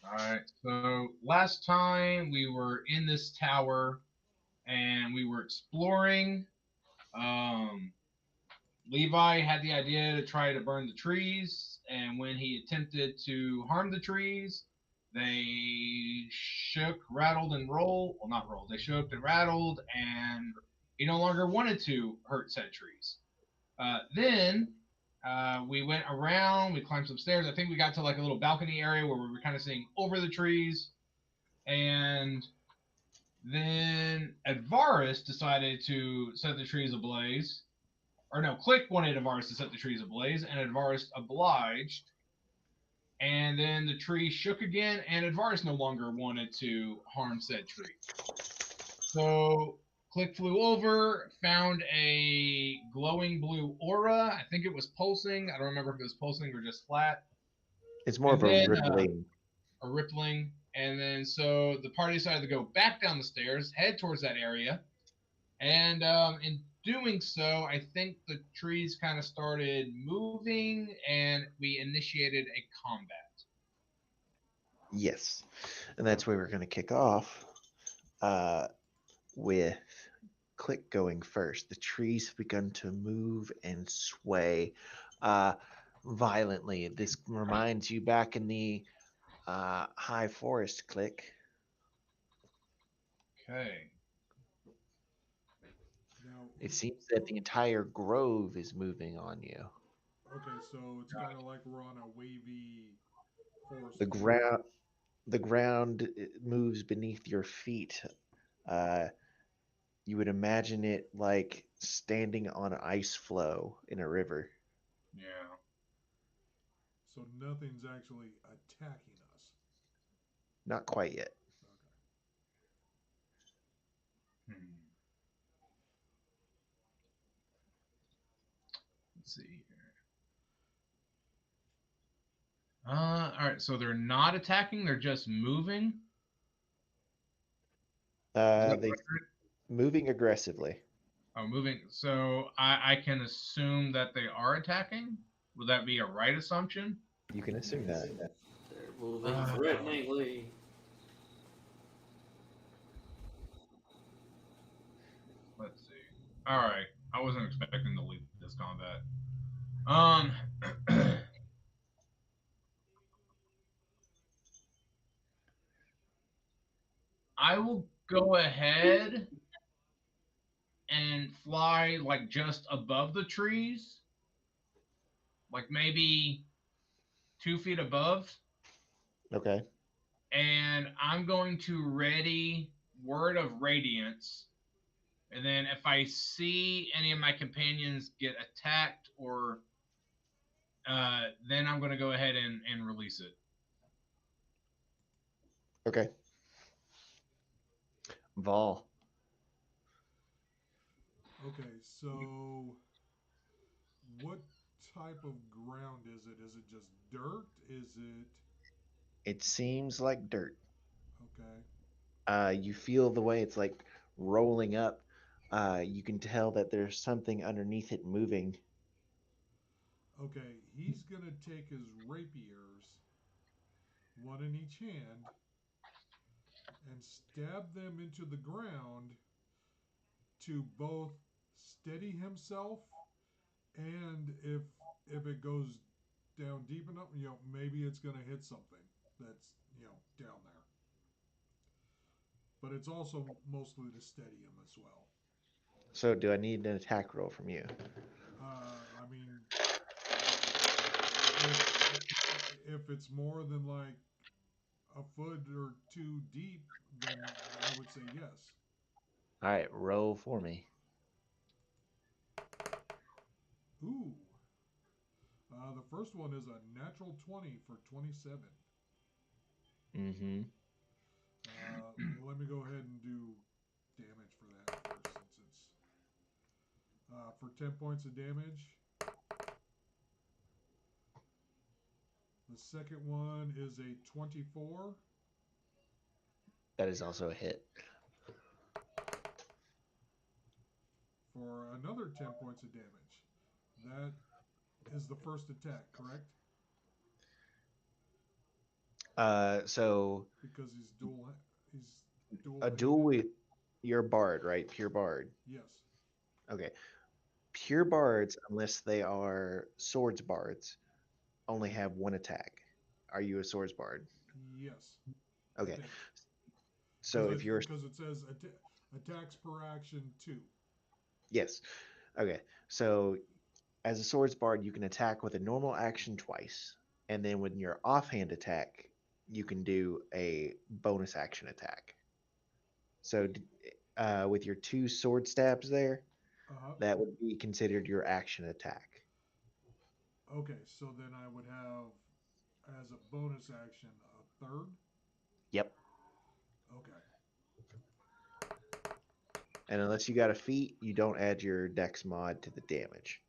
Alright, so last time we were in this tower and we were exploring. Um, Levi had the idea to try to burn the trees, and when he attempted to harm the trees, they shook, rattled, and rolled. Well, not rolled, they shook and rattled, and he no longer wanted to hurt said trees. Then we went around, we climbed some stairs. I think we got to like a little balcony area where we were kind of seeing over the trees. And then Advaris decided to set the trees ablaze. Or no, Click wanted Advaris to set the trees ablaze, and Advaris obliged. And then the tree shook again, and Advaris no longer wanted to harm said tree. So Click flew over, found a glowing blue aura. I think it was pulsing. I don't remember if it was pulsing or just flat. It's more And of a then rippling. a rippling. And then so the party decided to go back down the stairs, head towards that area. And in doing so, I think the trees kind of started moving and we initiated a combat. Yes. And that's where we're going to kick off uh, with Click going first. The trees have begun to move and sway uh, violently. This reminds you back in the high forest, Click. Okay. Now, It seems that the entire grove is moving on you. okay, so it's kind of like we're on a wavy The forest floor. ground, the ground moves beneath your feet. Uh, you would imagine it like standing on an ice flow in a river. Yeah. So nothing's actually attacking us. Not quite yet. Okay. Hmm. Let's see here. All right. So they're not attacking; they're just moving. Is that They what moving aggressively. I heard? Oh, moving. So I can assume that they are attacking. Would that be a right assumption? You can assume that. They're moving Uh, threateningly. let's see. All right. I wasn't expecting to lead this combat. Um, I will go ahead and fly like just above the trees, like maybe 2 feet above, Okay. and I'm going to ready Word of Radiance. And then if I see any of my companions get attacked or then I'm going to go ahead and release it. Okay. Vol. Okay, so what type of ground is it? Is it just dirt? Is it It seems like dirt. okay? You feel the way it's like rolling up. You can tell that there's something underneath it moving. Okay, he's gonna take his rapiers, one in each hand, and stab them into the ground to both steady himself and if it goes down deep enough, maybe it's gonna hit something that's down there. But it's also mostly to steady him as well. So, do I need an attack roll from you? I mean, if if it's more than like a foot or two deep, then I would say yes. All right, roll for me. Ooh, the first one is a natural 20 for 27. Mm-hmm. Let me go ahead and do damage for that first, since it's for 10 points of damage. The second one is a 24 That is also a hit. for another 10 points of damage. That is the first attack, correct? So because he's dual. He's dual. a duel with your bard, right? Pure bard. Yes. Okay. Pure bards, unless they are swords bards, only have one attack. Are you a swords bard? Yes. I Okay. think. So if you're Because it says attacks per action 2. yes. Okay. So as a swords bard, you can attack with a normal action twice, and then when your offhand attack, you can do a bonus action attack. So with your two sword stabs there, Uh-huh. that would be considered your action attack. Okay, so then I would have as a bonus action a third. Yep. Okay. And unless you got a feat, you don't add your dex mod to the damage.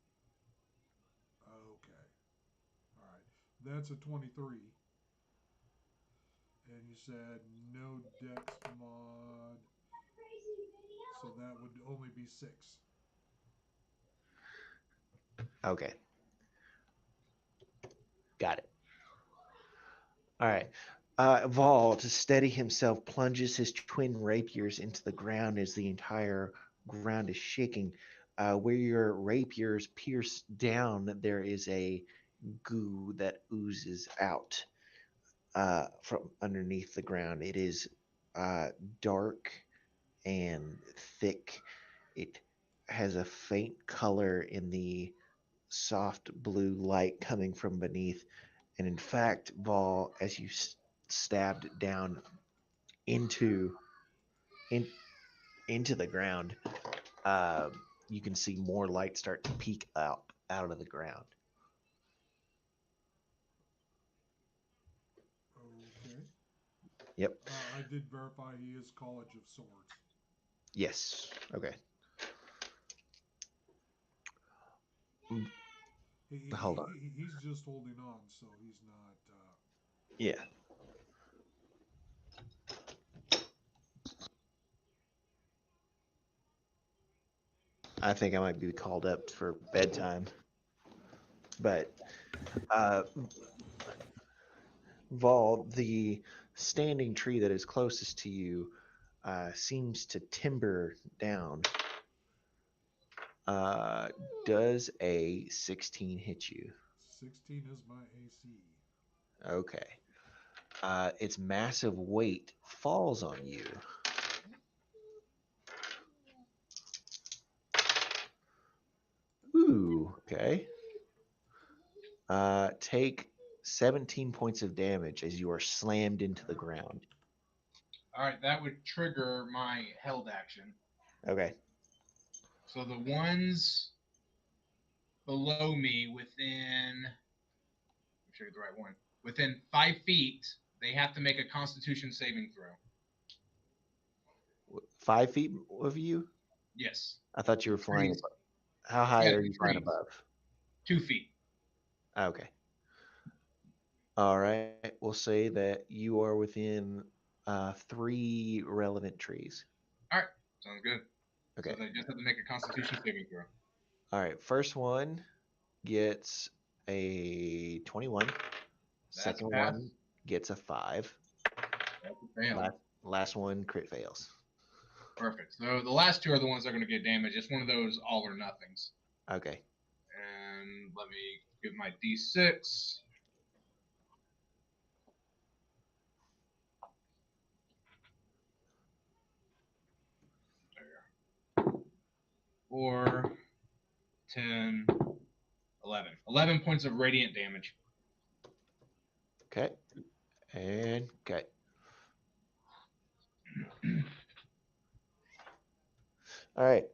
Okay. All right. That's a 23. And you said no dex mod. So that would only be 6. Okay. Got it. All right. Vol, to steady himself, plunges his twin rapiers into the ground as the entire ground is shaking. Where your rapiers pierce down, there is a goo that oozes out from underneath the ground. It is dark and thick. It has a faint color in the soft blue light coming from beneath. And in fact, Vol, as you stabbed down into in, into the ground, uh, you can see more light start to peek out of the ground. Okay. Yep. I did verify he is College of Swords. Yes. Okay. Hold on. He's just holding on, so he's not. Yeah. I think I might be called up for bedtime. But Vol, the standing tree that is closest to you seems to timber down. Does a 16 hit you? 16 is my AC. Okay. Its massive weight falls on you. Ooh, okay. Take 17 points of damage as you are slammed into the ground. All right, that would trigger my held action. Okay. So the ones below me within, make sure I get the right one, within 5 feet, they have to make a Constitution saving throw. 5 feet of you? Yes. I thought you were flying Trees. above. How high Yeah, are you flying trees. above? 2 feet. Okay. All right. We'll say that you are within 3 relevant trees. All right, sounds good. Okay. So they just have to make a Constitution saving throw. All right. First one gets a 21. Second pass. one gets a 5. That's a fail. Last one crit fails. Perfect. So the last 2 are the ones that are going to get damaged. It's one of those all or nothings. Okay. And let me give my D6. There. 4, 10, 11. 11 points of radiant damage. Okay. And okay. All right.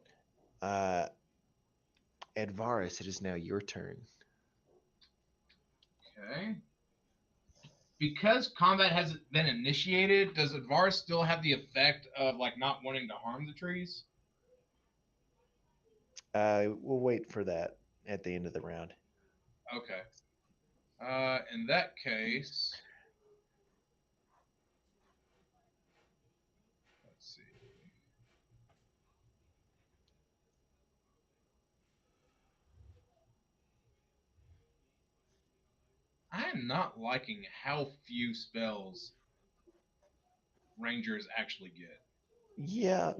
Advaris, it is now your turn. Okay. Because combat hasn't been initiated, does Advar still have the effect of like not wanting to harm the trees? We'll wait for that at the end of the round. Okay. In that case, let's see. I I am not liking how few spells rangers actually get. Yeah,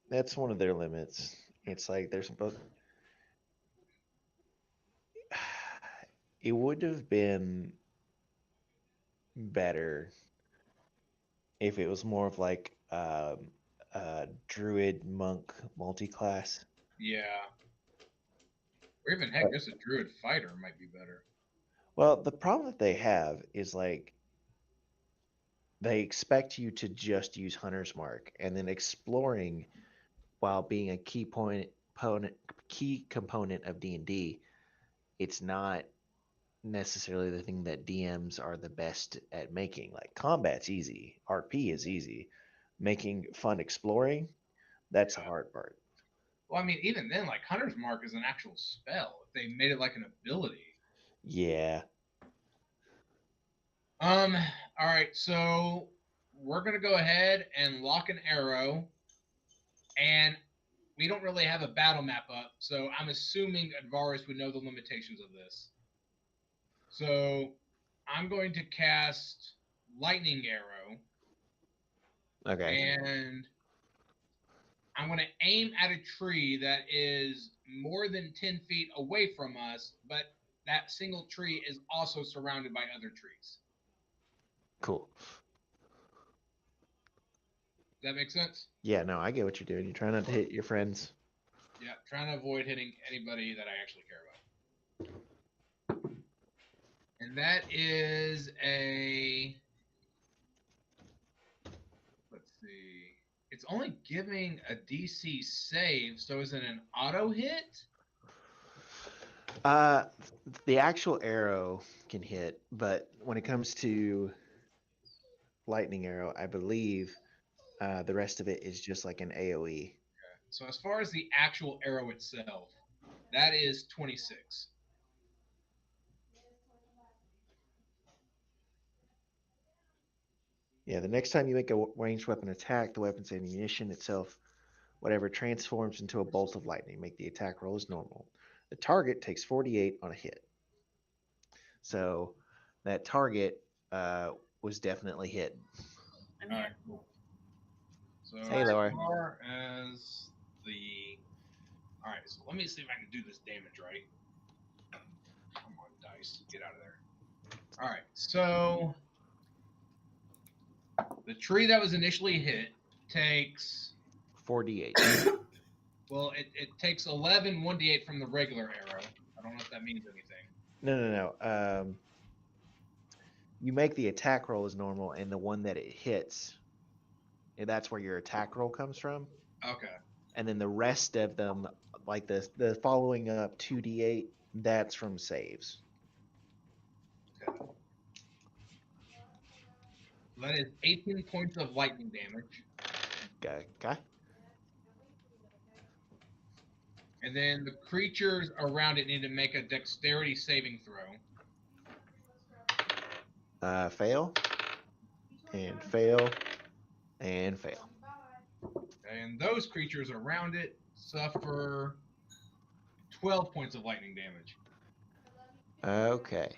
that's one of their limits. It's like they're supposed. It would have been better if it was more of like druid monk multi-class. Yeah. Or even heck, just a druid fighter might be better. Well, the problem that they have is like they expect you to just use Hunter's Mark, and then exploring, while being a key component of D&D, it's not necessarily the thing that DMs are the best at making. Like combat's easy, RP is easy. Making fun exploring, that's the hard part. Well, I mean, even then, like Hunter's Mark is an actual spell. If they made it like an ability. Yeah. All right, so we're gonna go ahead and lock an arrow, and we don't really have a battle map up, so I'm assuming Advaris would know the limitations of this. So I'm going to cast Lightning Arrow, Okay. and I'm going to aim at a tree that is more than 10 feet away from us, but that single tree is also surrounded by other trees. Cool. Does that make sense? Yeah, no, I get what you're doing. You're trying not to hit your friends. Yeah, trying to avoid hitting anybody that I actually care about. And that is a... Let's see. It's only giving a DC save, so is it an auto hit? Uh, the actual arrow can hit, but when it comes to lightning arrow, I believe the rest of it is just like an AOE. So as far as the actual arrow itself, that is 26. Yeah, the next time you make a ranged weapon attack, the weapon's ammunition itself, whatever, transforms into a bolt of lightning. Make the attack roll as normal. The target takes 48 on a hit. So that target was definitely hit. I'm All here. right, cool. So Hey, as Laura. far as the... All right, so let me see if I can do this damage right. Come on, dice. Get out of there. All right, so the tree that was initially hit takes... 48. Well, it takes 11 1d8 from the regular arrow. I don't know if that means anything. No. You make the attack roll as normal, and the one that it hits, that's where your attack roll comes from. Okay. And then the rest of them, like the following up 2d8, that's from saves. That is 18 points of lightning damage. Okay. And then the creatures around it need to make a dexterity saving throw. Fail. And fail. And fail. And those creatures around it suffer 12 points of lightning damage. Okay.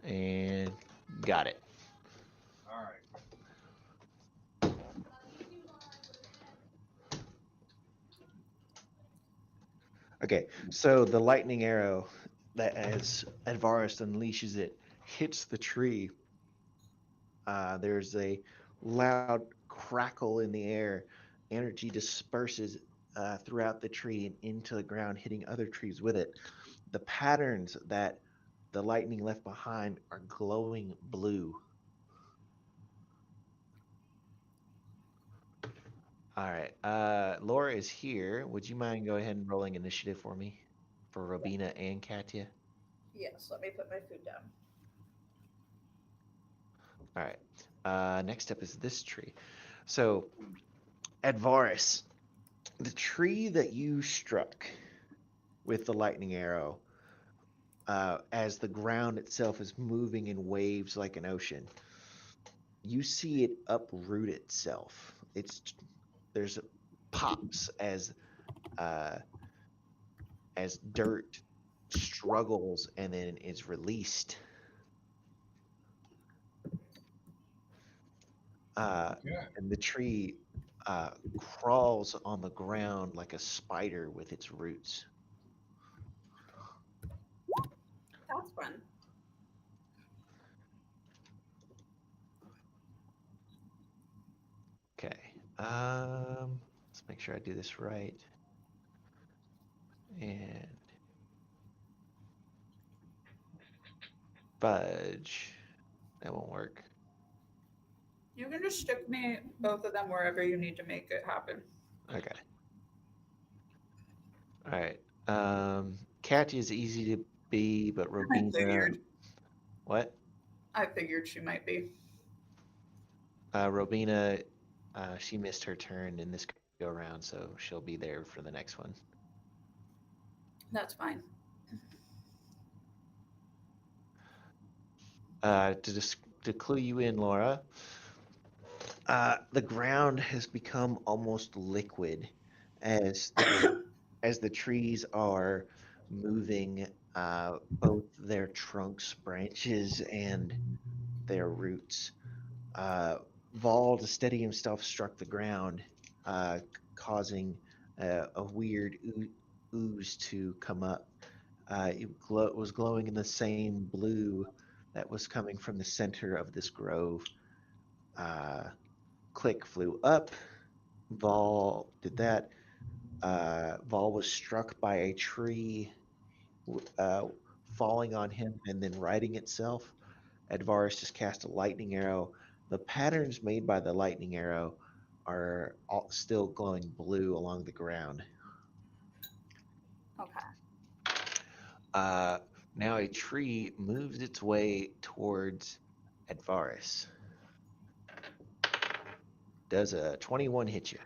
And got it. All right. Okay, so the lightning arrow that as Advaris unleashes it hits the tree. There's a loud crackle in the air. Energy disperses throughout the tree and into the ground, hitting other trees with it. The patterns that the lightning left behind are glowing blue. All right. Laura is here. Would you mind go ahead and rolling initiative for me? For Robina and Katya? Yes, let me put my food down. All right. Next up is this tree. So, Advaris, the tree that you struck with the lightning arrow, as the ground itself is moving in waves like an ocean, you see it uproot itself. There's pops as as dirt struggles and then is released. Yeah. And the tree crawls on the ground like a spider with its roots. That's fun. Okay. Let's make sure I do this right. And fudge. That won't work. You can just stick me both of them wherever you need to make it happen. Okay. All right. Katya is easy to be, but I Robina. figured. What? I figured she might be. Robina, she missed her turn in this go round, so she'll be there for the next one. That's fine. To clue you in, Laura, the ground has become almost liquid as the trees are moving both their trunks, branches, and their roots. Vol, to steady himself, struck the ground, causing a weird ooze to come up. It was glowing in the same blue that was coming from the center of this grove. Click flew up. Vol did that. Vol was struck by a tree falling on him and then righting itself. Advaris just cast a lightning arrow. The patterns made by the lightning arrow are still glowing blue along the ground. Okay. Now a tree moves its way towards Advaris. Does a 21 hit you?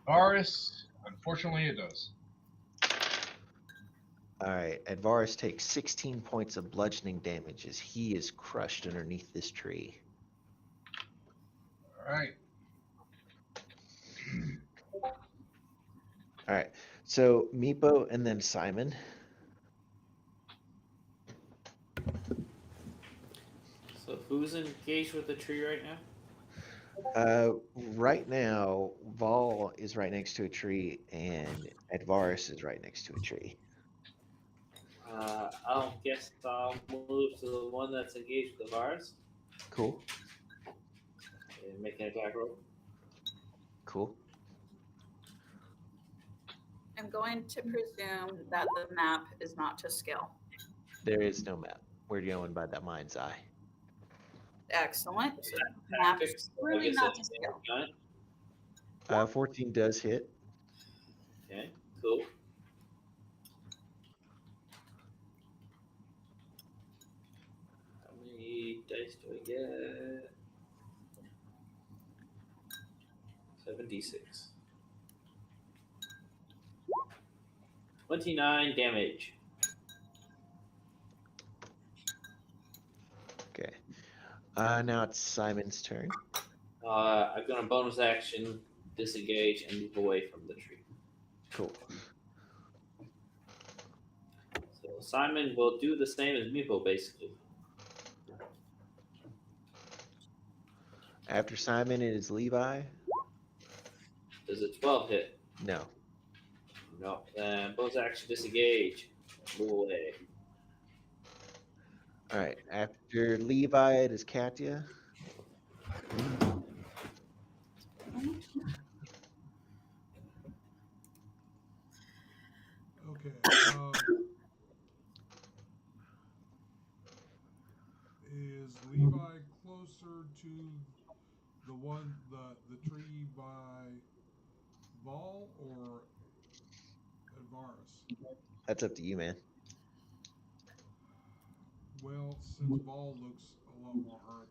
Varus, unfortunately, it does. All right. Advaris takes 16 points of bludgeoning damage as he is crushed underneath this tree. All right. All right. So Meepo and then Simon. So who's engaged with the tree right now? Right now, Vol is right next to a tree, and Advaris is right next to a tree. I'll guess I'll move to the one that's engaged with the virus Cool. and make an attack roll. Cool. I'm going to presume that the map is not to scale. There is no map. We're going by that mind's eye. Excellent. So map's Tactics, I really guess not to that's scale. done. 14 does hit. Okay, cool. How many dice do I get? 7d6. 29 damage. Okay. Now it's Simon's turn. I'm gonna bonus action, disengage, and move away from the tree. Cool. So Simon will do the same as Meepo, basically. After Simon, it is Levi. Does a 12 hit? No. No. Then bonus action, disengage, move away. All right. After Levi, it is Katya. Okay. Is Levi closer to the tree by Vol or Advaris? That's up to you, man. Well, since Vol looks a lot more hurt,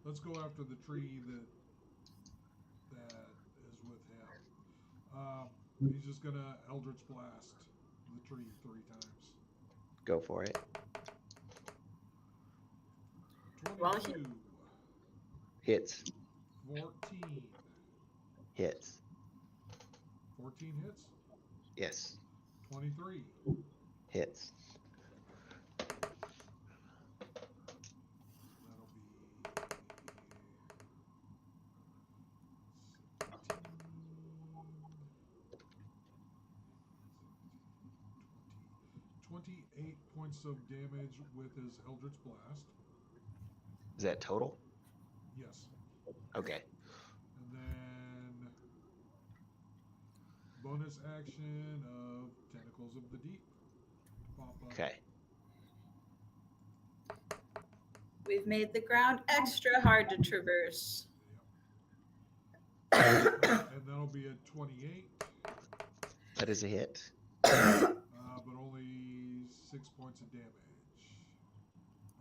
let's go after the tree that is with him. He's just gonna Eldritch Blast the tree 3 times. Go for it. 22. Hits. 14. Hits. 14 hits. Yes. 23. Hits. That'll be 28 points of damage with his Eldritch Blast. Is that total? Yes. Okay. And then bonus action of Tentacles of the Deep. Pop up. Okay. We've made the ground extra hard to traverse. Yep. And that'll be a 28, That is a hit. but only 6 points of damage.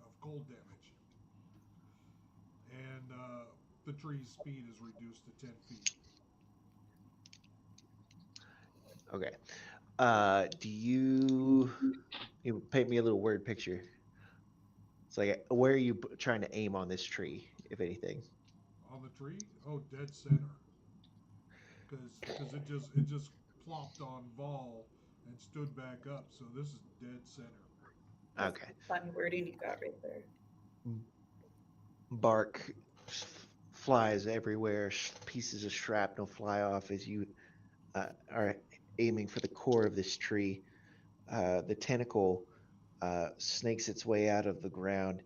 Of cold damage. And the tree's speed is reduced to 10 feet. Okay. Do you paint me a little word picture? It's like, where are you trying to aim on this tree, if anything? On the tree? Oh, dead center. Because it just plopped on Vol and stood back up. So this is dead center. Okay. Fun wording you got right there. Bark flies everywhere. Pieces of shrapnel fly off as you are aiming for the core of this tree. The tentacle snakes its way out of the ground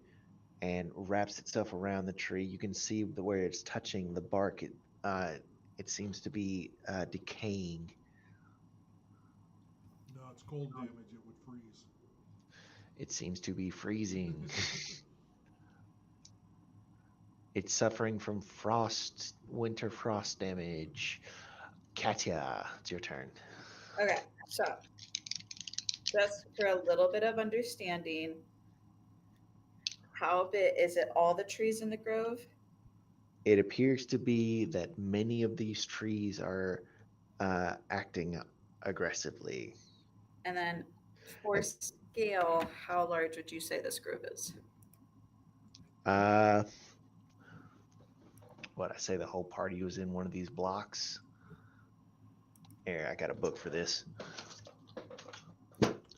and wraps itself around the tree. You can see where it's touching the bark. It seems to be decaying. No, it's cold damage. It would freeze. It seems to be freezing. It's suffering from winter frost damage. Katya, it's your turn. Okay, so just for a little bit of understanding, how big is it? All the trees in the grove? It appears to be that many of these trees are acting aggressively. And then for scale, how large would you say this grove is? What I say, the whole party was in one of these blocks. Here, I got a book for this.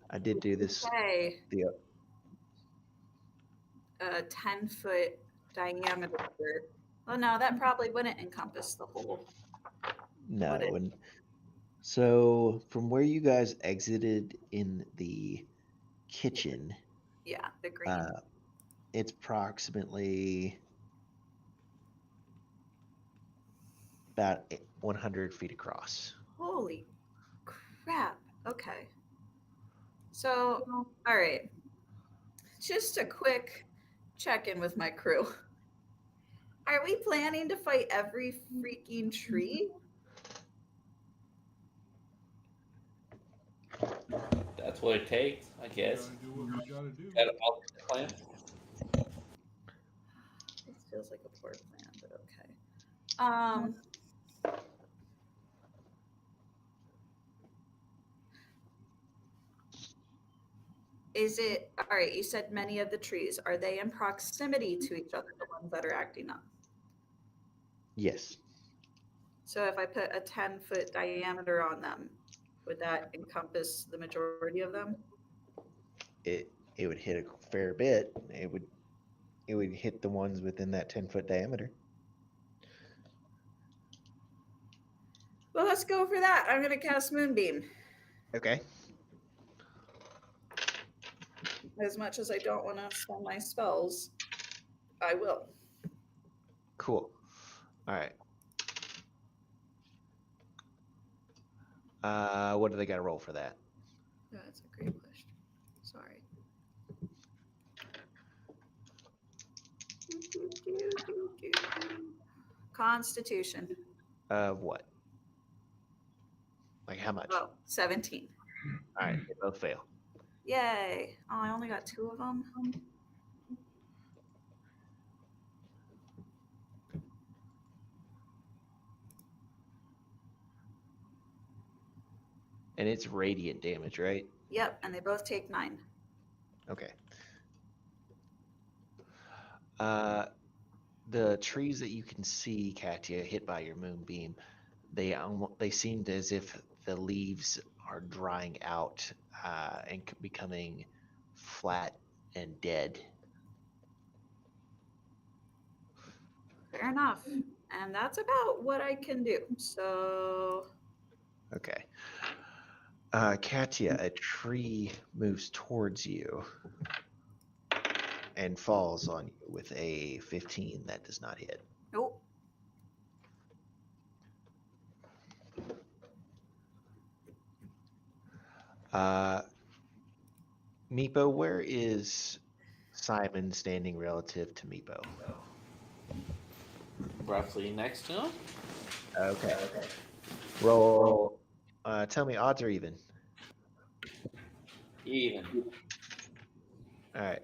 I did do this. Say The 10-foot diameter. Well, no, that probably wouldn't encompass the whole. no, Would it? and so from where you guys exited in the kitchen, Yeah, the green. it's approximately about 100 feet across. Holy crap. Okay. So, all right. Just a quick check in with my crew. Are we planning to fight every freaking tree? That's what it takes, I We guess. gotta do what we gotta do. Got an alternate plan? This feels like a poor plan, but okay. Is it all right? You said many of the trees. Are they in proximity to each other, the ones that are acting up? Yes. So if I put a 10-foot diameter on them, would that encompass the majority of them? It would hit a fair bit. It would hit the ones within that 10-foot diameter. Well, let's go for that. I'm gonna cast Moonbeam. Okay. As much as I don't want to spend my spells, I will. Cool. All right. What do they got to roll for that? That's a great question. Sorry. Constitution. What? Like how much? Oh, 17. All right, they both fail. Yay. Oh, I only got 2 of them. And it's radiant damage, right? Yep, and they both take 9. Okay. The trees that you can see, Katya, hit by your moonbeam, they seemed as if the leaves are drying out and becoming flat and dead. Fair enough. And that's about what I can do. So, Okay. Katya, a tree moves towards you and falls on you with a 15 that does not hit. nope. Uh, Meepo, where is Simon standing relative to Meepo? Roughly next to him. Okay. Roll. Tell me odds or even. Even. All right.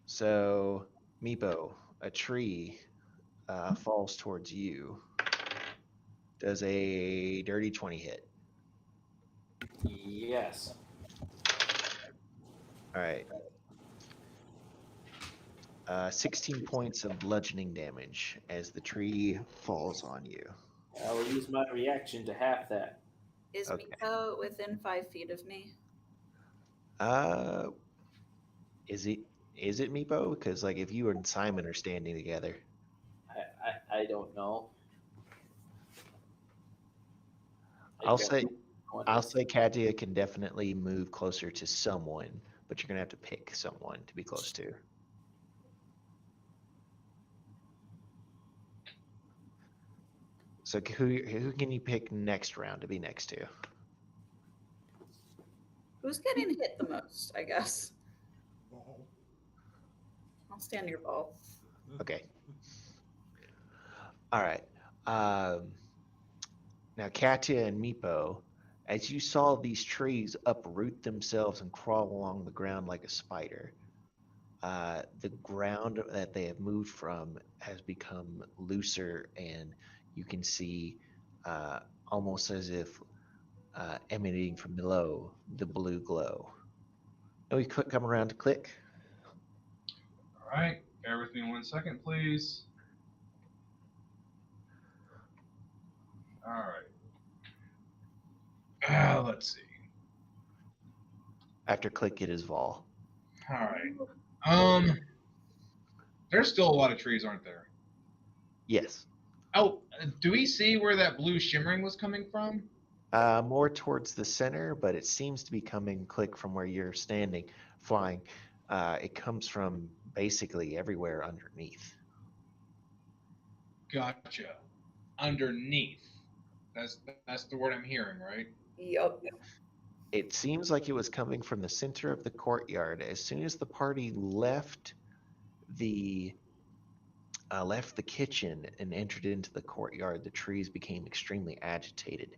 So, Meepo, a tree falls towards you. Does a dirty 20 hit? Yes. All right. 16 points of bludgeoning damage as the tree falls on you. I will use my reaction to half that. Is Okay. Miko within 5 feet of me? Uh, is it Meepo? Because like if you and Simon are standing together, I don't know. I'll say Katya can definitely move closer to someone, but you're gonna have to pick someone to be close to. So who can you pick next round to be next to? Who's getting hit the most, I guess? Ball. I'll stand your ball. Okay. All right. Now, Katya and Meepo, as you saw these trees uproot themselves and crawl along the ground like a spider, the ground that they have moved from has become looser, and you can see almost as if emanating from below the blue glow. And we come around to Click. All right. Bear with me 1 second, please. All right. Let's see. After Click, it is Vol. All right. There's still a lot of trees, aren't there? Yes. Oh, do we see where that blue shimmering was coming from? More towards the center, but it seems to be coming, Click, from where you're standing, flying. It comes from basically everywhere underneath. Gotcha. Underneath. That's the word I'm hearing, right? Yup. It seems like it was coming from the center of the courtyard. As soon as the party left the kitchen and entered into the courtyard, the trees became extremely agitated.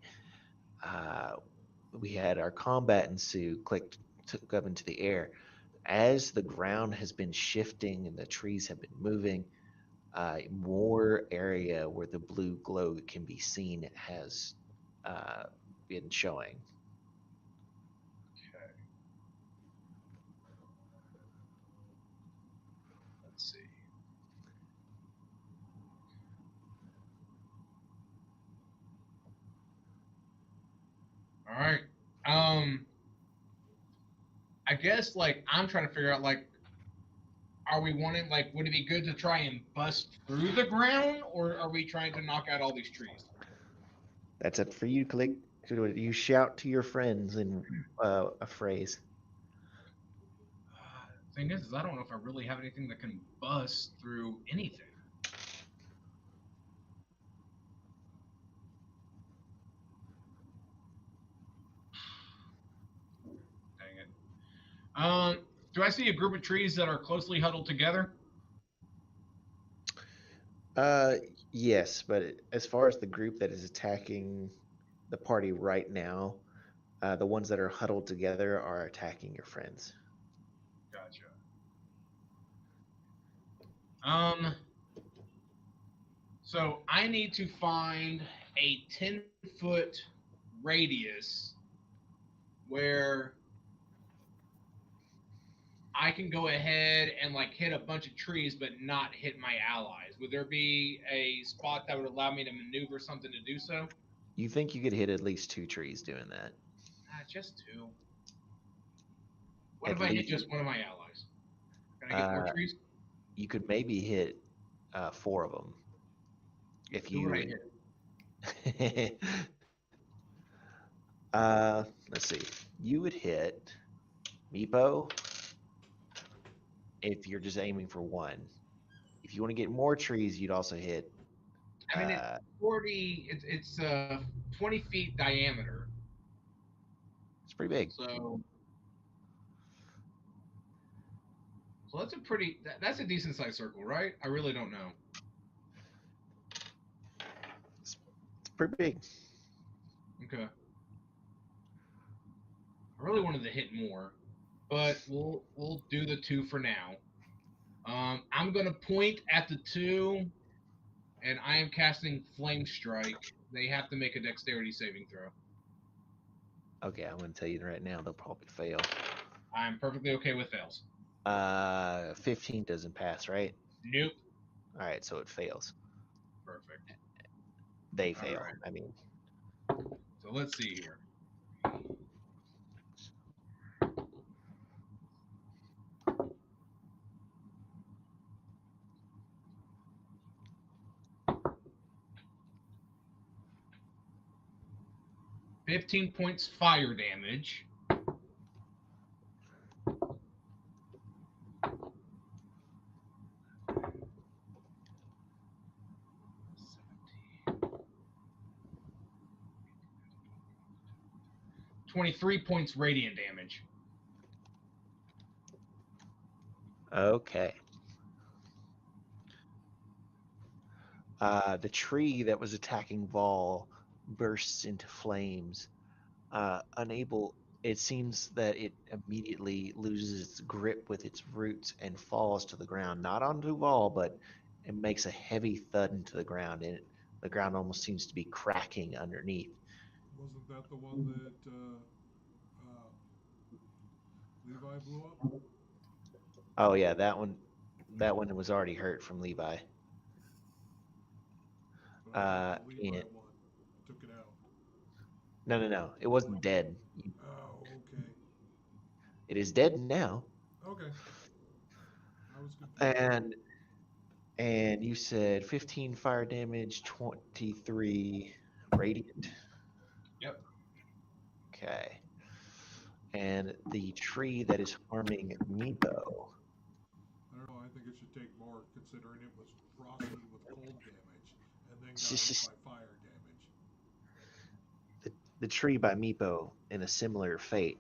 We had our combat ensue, Click took up into the air. As the ground has been shifting and the trees have been moving, more area where the blue glow can be seen has been showing. Okay. Let's see. All right. I guess like I'm trying to figure out like, are we wanting like, would it be good to try and bust through the ground, or are we trying to knock out all these trees? That's up for you, Click. You shout to your friends in a phrase. Thing is I don't know if I really have anything that can bust through anything. Dang it. Do I see a group of trees that are closely huddled together? Yes, but as far as the group that is attacking the party right now, the ones that are huddled together are attacking your friends. Gotcha. So I need to find a 10-foot radius where I can go ahead and like hit a bunch of trees but not hit my allies. Would there be a spot that would allow me to maneuver something to do so? You think you could hit at least 2 trees doing that? just 2. What At if I hit least, just one of my allies? Can I get more trees? you could maybe hit 4 of them if Who would I you. hit? Let's see. You would hit Meepo if you're just aiming for 1. If you want to get more trees, you'd also hit. I mean, it's Uh, 40. It's 20 feet diameter. it's pretty big. So that's a pretty. That's a decent sized circle, right? I really don't know. It's pretty big. Okay. I really wanted to hit more, but we'll do the 2 for now. I'm gonna point at the 2, and I am casting Flame Strike. They have to make a Dexterity saving throw. Okay, I'm going to tell you right now, they'll probably fail. I'm perfectly okay with fails. 15 doesn't pass, right? Nope. All right, so it fails. Perfect. They All fail. right. I mean, So let's see here. "15 points fire damage. "23 points radiant damage." okay. The tree that was attacking Vol bursts into flames. Unable, it seems that it immediately loses its grip with its roots and falls to the ground. Not onto Vol, but it makes a heavy thud into the ground, and the ground almost seems to be cracking underneath. Wasn't that the one that Levi blew up? Oh yeah, that one. That one was already hurt from Levi. But I thought the Levi And one took it out. no, it wasn't dead. Oh, okay. It is dead now. Okay. I was confused. And you said 15 fire damage, 23 radiant. Yep. Okay. And the tree that is harming Meepo. I don't know. I think it should take more, considering it was frosted with cold damage and then got hit by fire damage. The tree by Meepo, in a similar fate,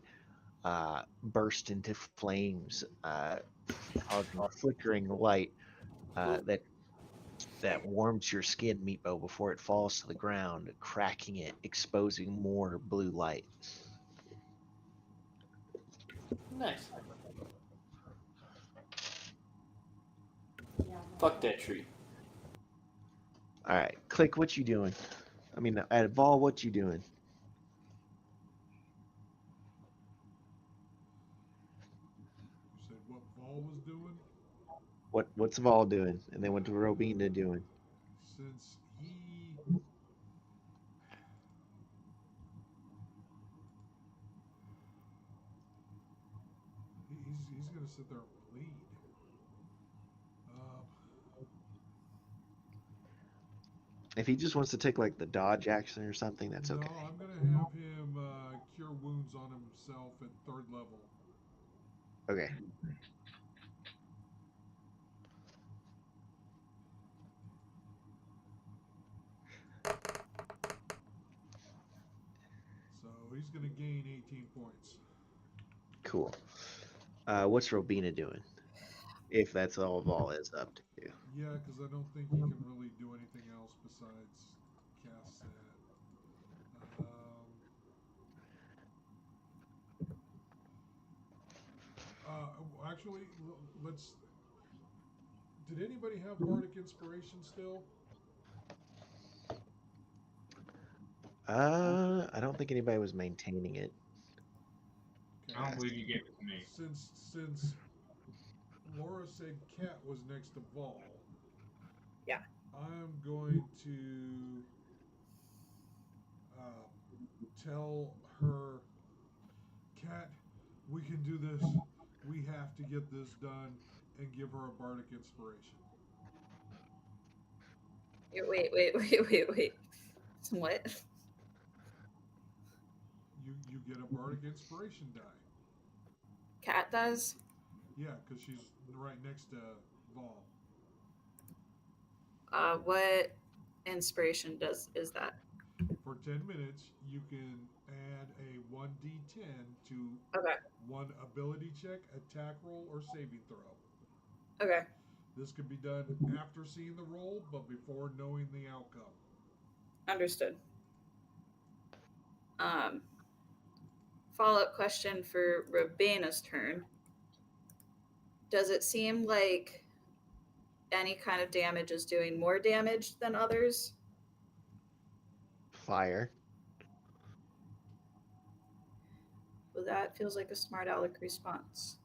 burst into flames, causing a flickering light that warms your skin, Meepo, before it falls to the ground, cracking it, exposing more blue light. Nice. Fuck that tree. All right, Click, what you doing? I mean, at Vol, what you doing? You said what Vol was doing? What's Vol doing? And then what Robina doing? Since he's gonna sit there and bleed. If he just wants to take like the dodge action or something, that's no, okay. I'm gonna have him cure wounds on himself at 3rd level. Okay. So he's gonna gain 18 points. Cool. What's Robina doing? If that's all Vol is up to. Yeah, because I don't think he can really do anything else besides cast that. Actually, let's. Did anybody have Bardic Inspiration still? I don't think anybody was maintaining it. Okay. I don't believe you gave it to me. Since Laura said Cat was next to Vol. Yeah. I'm going to tell her Cat, we can do this. We have to get this done and give her a bardic inspiration. Wait. What? You get a bardic inspiration die. Cat does? Yeah, because she's right next to Vol. What inspiration is that? For 10 minutes, you can add a 1d10 to Okay. one ability check, attack roll, or saving throw. Okay. This could be done after seeing the roll, but before knowing the outcome. Understood. Follow-up question for Rabena's turn. Does it seem like any kind of damage is doing more damage than others? Fire. Well, that feels like a smart aleck response.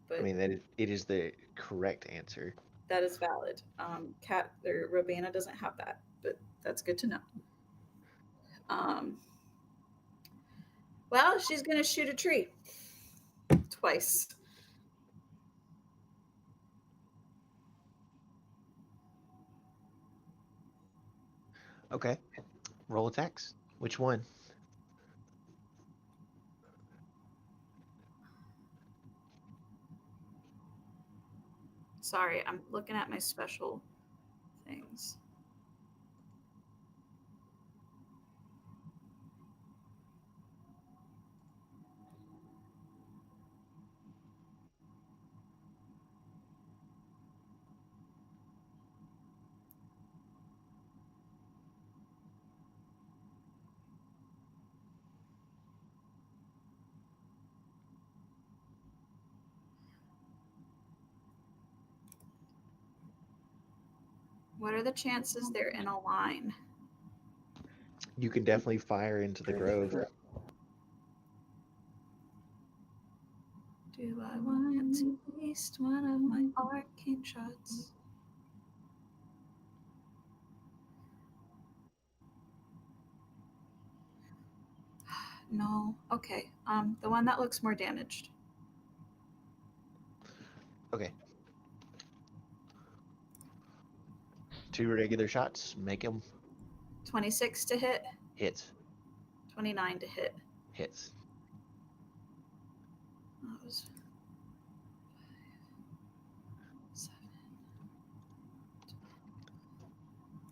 But I mean, it is the correct answer. that is valid. Cat or Robana doesn't have that, but that's good to know. Well, she's gonna shoot a tree twice. Okay. Roll attacks. Which one? Sorry, I'm looking at my special things. What are the chances they're in a line? You can definitely fire into the grove. Do I want to waste one of my arcane shots? No. Okay. The one that looks more damaged. Okay. 2 regular shots. Make them 26 to hit, hits. 29 to hit. Hits. That was 5, 7,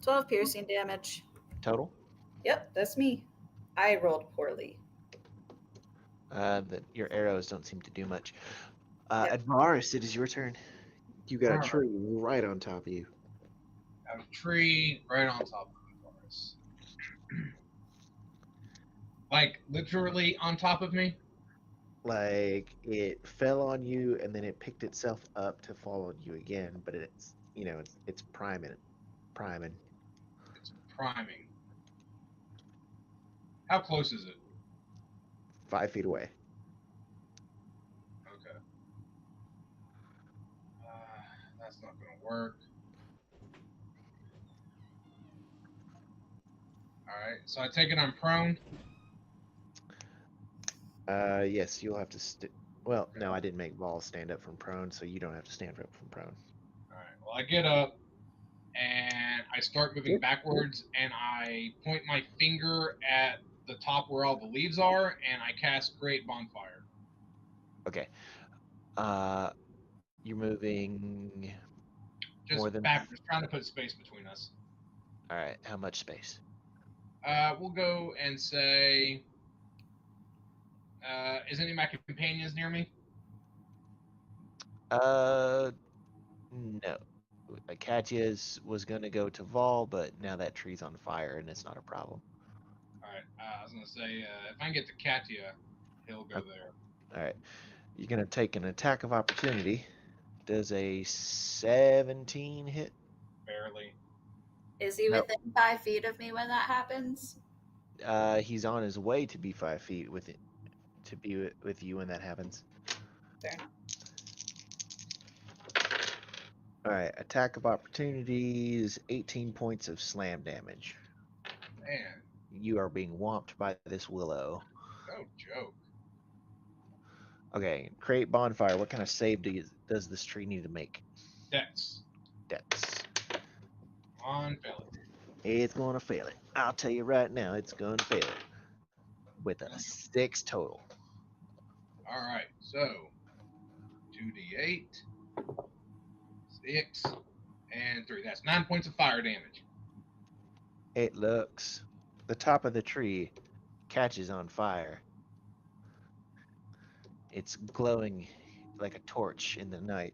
12 piercing damage. Total. Yep, that's me. I rolled poorly. Your arrows don't seem to do much. Yep. Advaris, it is your turn. You got a Alright. tree right on top of you. I have a tree right on top of the forest. Like literally on top of me. Like it fell on you and then it picked itself up to fall on you again, but it's it's priming. It's priming. How close is it? 5 feet away. Okay. That's not going to work. Alright, so I take it I'm prone. Yes, you'll have to well, no, I didn't make Vol stand up from prone, so you don't have to stand up from prone. Alright, well, I get up and I start moving backwards and I point my finger at the top where all the leaves are and I cast Great Bonfire. Okay. You're moving Just more than backwards, trying to put space between us. All right, how much space? We'll go and say, is any of my companions near me? No. Katya's was gonna go to Vol, but now that tree's on fire and it's not a problem. Alright, I was going to say, if I can get to Katya, he'll go there. All right, you're gonna take an attack of opportunity. Does a 17 hit? Barely. Is he Nope. within 5 feet of me when that happens? He's on his way to be 5 feet with it, to be with you when that happens. Fair enough. All right, attack of opportunities, 18 points of slam damage. Man, You are being whomped by this willow. no joke. Okay, create bonfire. What kind of save does this tree need to make? Dex. Dex. On fail it. It's gonna fail it. I'll tell you right now, it's gonna fail it with a 6 total. All right. So 2d8, 6, and 3. That's 9 points of fire damage. It looks. The top of the tree catches on fire. It's glowing like a torch in the night,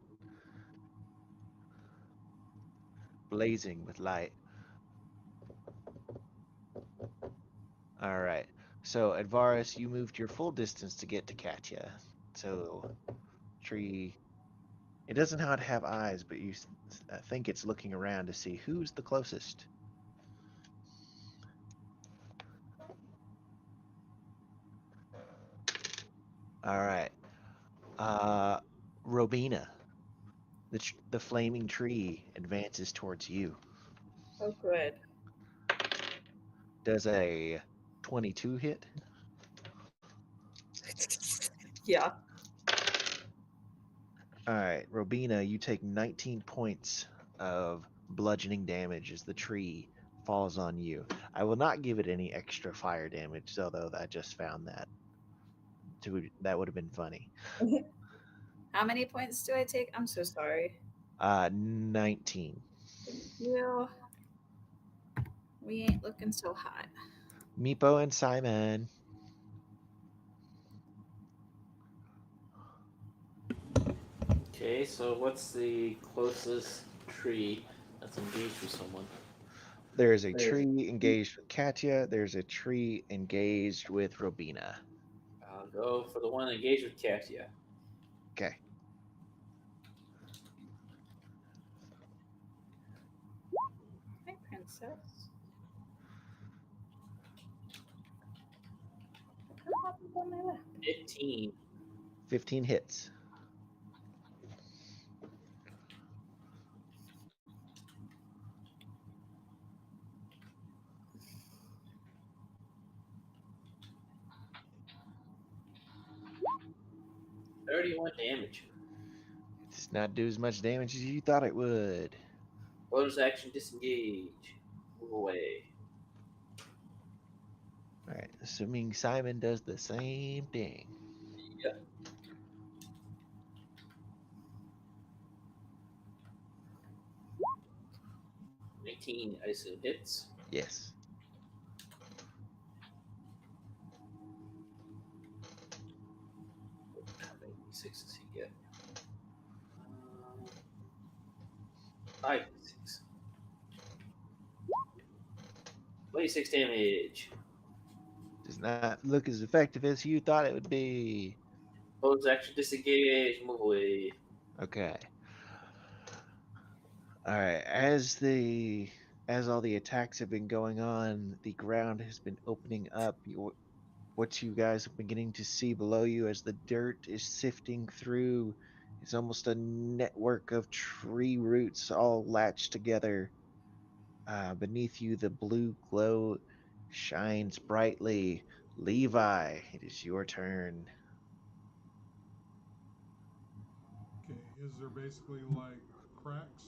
blazing with light. All right. So, Advaris, you moved your full distance to get to Katya. So, tree. It doesn't how to have eyes, but I think it's looking around to see who's the closest. All right. Robina, the flaming tree advances towards you. Oh, good. Does a 22 hit? Yeah. All right, Robina, you take 19 points of bludgeoning damage as the tree falls on you. I will not give it any extra fire damage, although I just found that. That would have been funny. How many points do I take? I'm so sorry. 19. Thank you. We ain't looking so hot. Meepo and Simon. Okay, so what's the closest tree that's engaged with someone? There is a tree engaged with Katya. There's a tree engaged with Robina. I'll go for the one engaged with Katya. Okay. Hi, princess. Come up on my lap. 15. 15 hits. $31 damage. It does not do as much damage as you thought it would. Bonus action disengage. Move away. All right, assuming Simon does the same thing. Yep. $19, I assume, hits. Yes. How many d6 does he get? 5 d6. 26 damage. Does not look as effective as you thought it would be. Bonus action disengage. Move away. Okay. All right. As all the attacks have been going on, the ground has been opening up. What you guys are beginning to see below you as the dirt is sifting through is almost a network of tree roots all latched together. Beneath you, the blue glow shines brightly. Levi, it is your turn. Okay, is there basically like cracks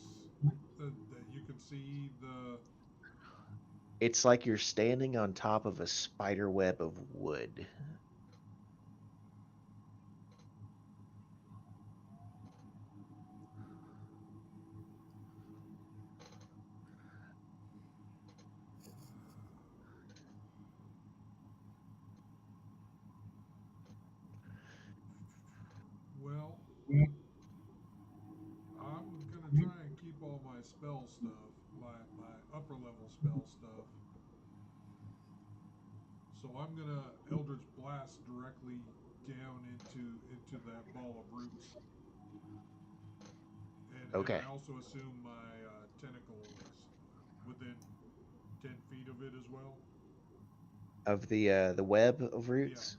that you can see the? It's like you're standing on top of a spider web of wood. Well, I'm gonna try and keep all my spell stuff, my upper level spell stuff. So I'm gonna Eldritch Blast directly down into that ball of roots. And Okay. I also assume my tentacle is within 10 feet of it as well. Of the web of roots?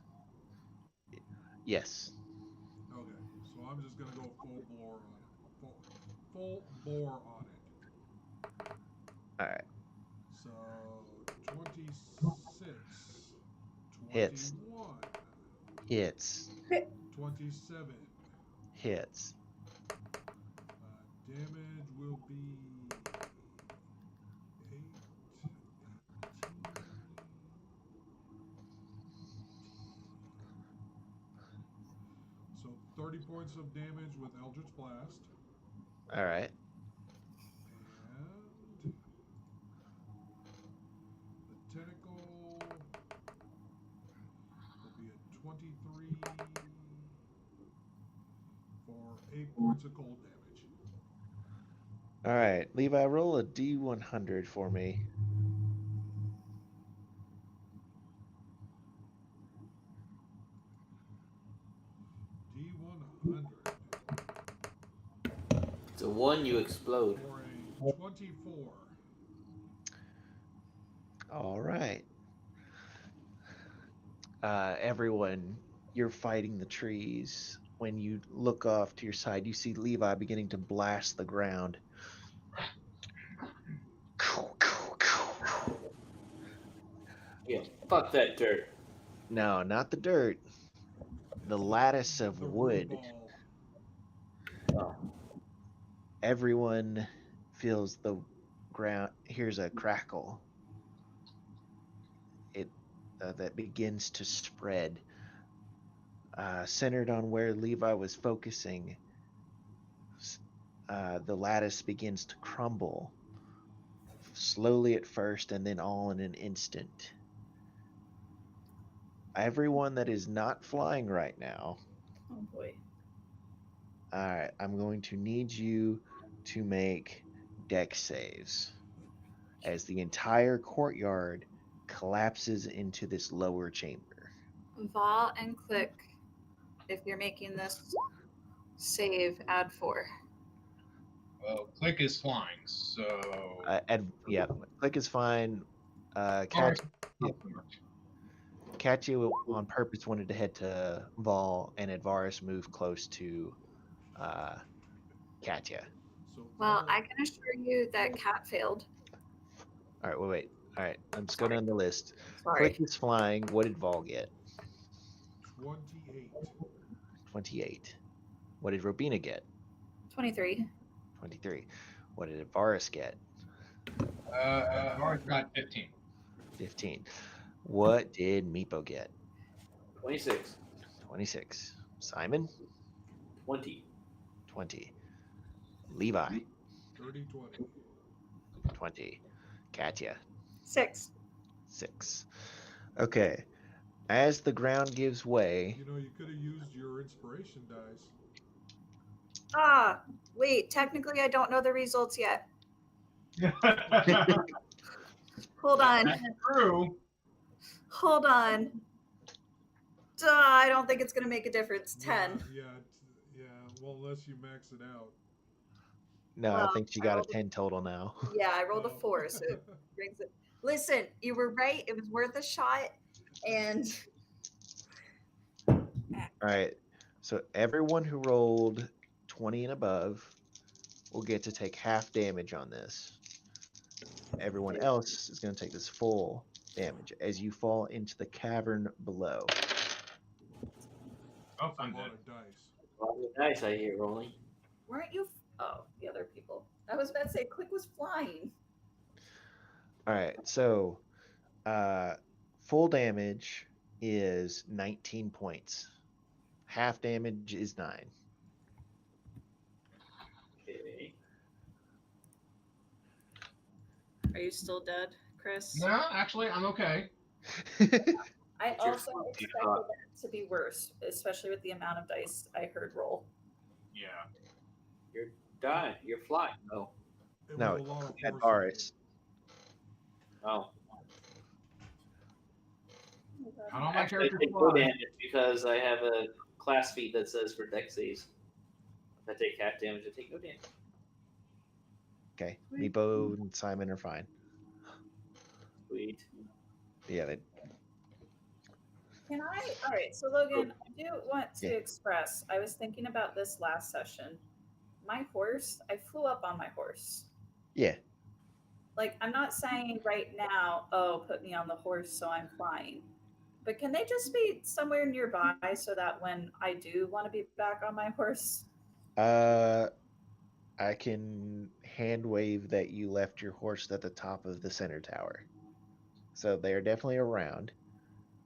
Yes. Okay, so I'm just gonna go full bore on it. Full bore on it. All right. So 26, Hits. 21, Hits. 27. Hits. Damage will be 8, 18. So 30 points of damage with Eldritch Blast. All right. And the tentacle will be a 23 for 8 points of cold damage. All right. Levi, roll a D100 for me. D100 It's a 1, you explode. for a 24. All right. Everyone, you're fighting the trees. When you look off to your side, you see Levi beginning to blast the ground. Yeah, fuck that dirt. No, not the dirt. The lattice of The wood. ball. Oh. Everyone feels the ground. Here's a crackle. It that begins to spread. Centered on where Levi was focusing, the lattice begins to crumble. Slowly at first, and then all in an instant. Everyone that is not flying right now. Oh boy. All right, I'm going to need you to make dex saves as the entire courtyard collapses into this lower chamber. Vol and Click, if you're making this save, add 4. Well, Click is flying, so. And yeah, click is fine. Alright, Catch not so much. you on purpose wanted to head to Vol, and Advaris moved close to Katya. So Well, Vol- I can assure you that Cat failed. All right, wait. All right, I'm just going down the list. Sorry. Click is flying. What did Vol get? 28. 28. What did Robina get? 23. 23. What did Advaris get? Mark got 15. 15. What did Meepo get? 26. 26. Simon? 20. 20. Levi? 30, 20. 20. Katya? 6. 6. Okay. As the ground gives way, You know, you could have used your inspiration dice. Ah, wait. Technically, I don't know the results yet. Hold on. That's true. Hold on. Duh, I don't think it's going to make a difference. 10. Yeah, yeah. Well, unless you max it out. no, I Well, think she I got a rolled a- 10 total now. Yeah, I rolled a Oh. 4, so it brings it. Listen, you were right. It was worth a shot. And All right. So everyone who rolled 20 and above will get to take half damage on this. Everyone else is going to take this full damage as you fall into the cavern below. Oh, That's a I'm lot dead. of dice. A lot of dice I hear rolling. weren't you? Oh, the other people. I was about to say, Click was flying. All right. So full damage is 19 points. Half damage is 9. Okay. Are you still dead, Chris? No, actually, I'm okay. I You're also fine. expected that to be worse, especially with the amount of dice I heard roll. Yeah. You're dying. You're flying. Oh. It No, was a lot of Advaris. Oh. I don't my Actually, I character take no fly. damage because I have a class feat that says for dex saves. If I take half damage, I take no damage. Okay. Meepo and Simon are fine. Sweet. Yeah, Can I? All right. So, Logan, I do want to Yeah. express, I was thinking about this last session. My horse, I flew up on my horse. yeah. Like, I'm not saying right now, oh, put me on the horse so I'm flying. But can they just be somewhere nearby so that when I do want to be back on my horse? I can hand wave that you left your horse at the top of the center tower. So they're definitely around.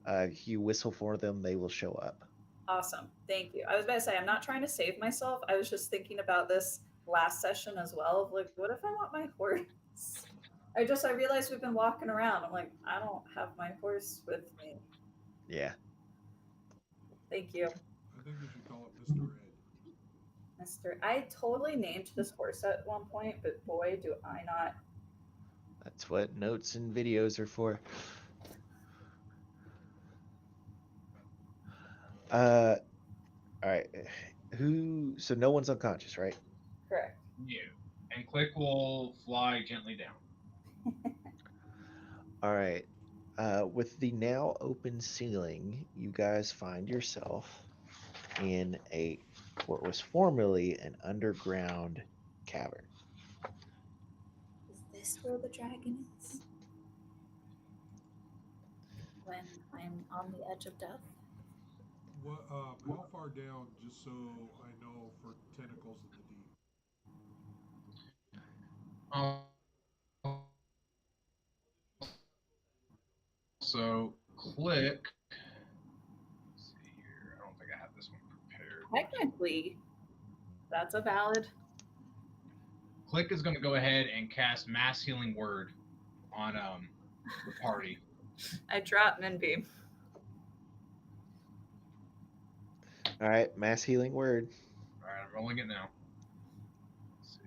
If you whistle for them, they will show up. Awesome. Thank you. I was about to say, I'm not trying to save myself. I was just thinking about this last session as well. Of like, what if I want my horse? I realized we've been walking around. I'm like, I don't have my horse with me. Yeah. Thank you, I think you should call it Mr. Ed. Mr. I totally named this horse at one point, but boy, do I not. That's what notes and videos are for. All right. So no one's unconscious, right? Correct. You. And Click will fly gently down. All right. With the now open ceiling, you guys find yourself in what was formerly an underground cavern. Is this where the dragon is? When I'm on the edge of death? What? How far down? Just so I know for tentacles in the deep. So Click. Let's see here. I don't think I have this one prepared. Technically, that's a valid. Click is going to go ahead and cast Mass Healing Word on the party. I dropped Moonbeam. All right. Mass healing word. All right, I'm rolling it now. Let's see.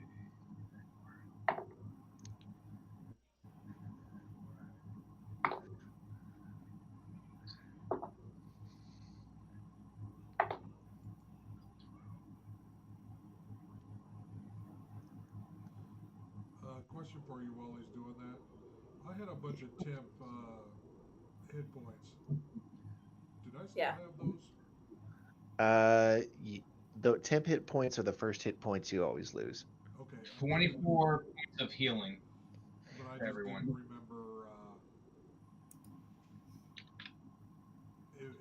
Question for you while he's doing that. I had a bunch of temp hit points. Did I still Yeah. have those? The temp hit points are the first hit points you always lose. Okay. 24 points of healing. But I for just everyone. didn't remember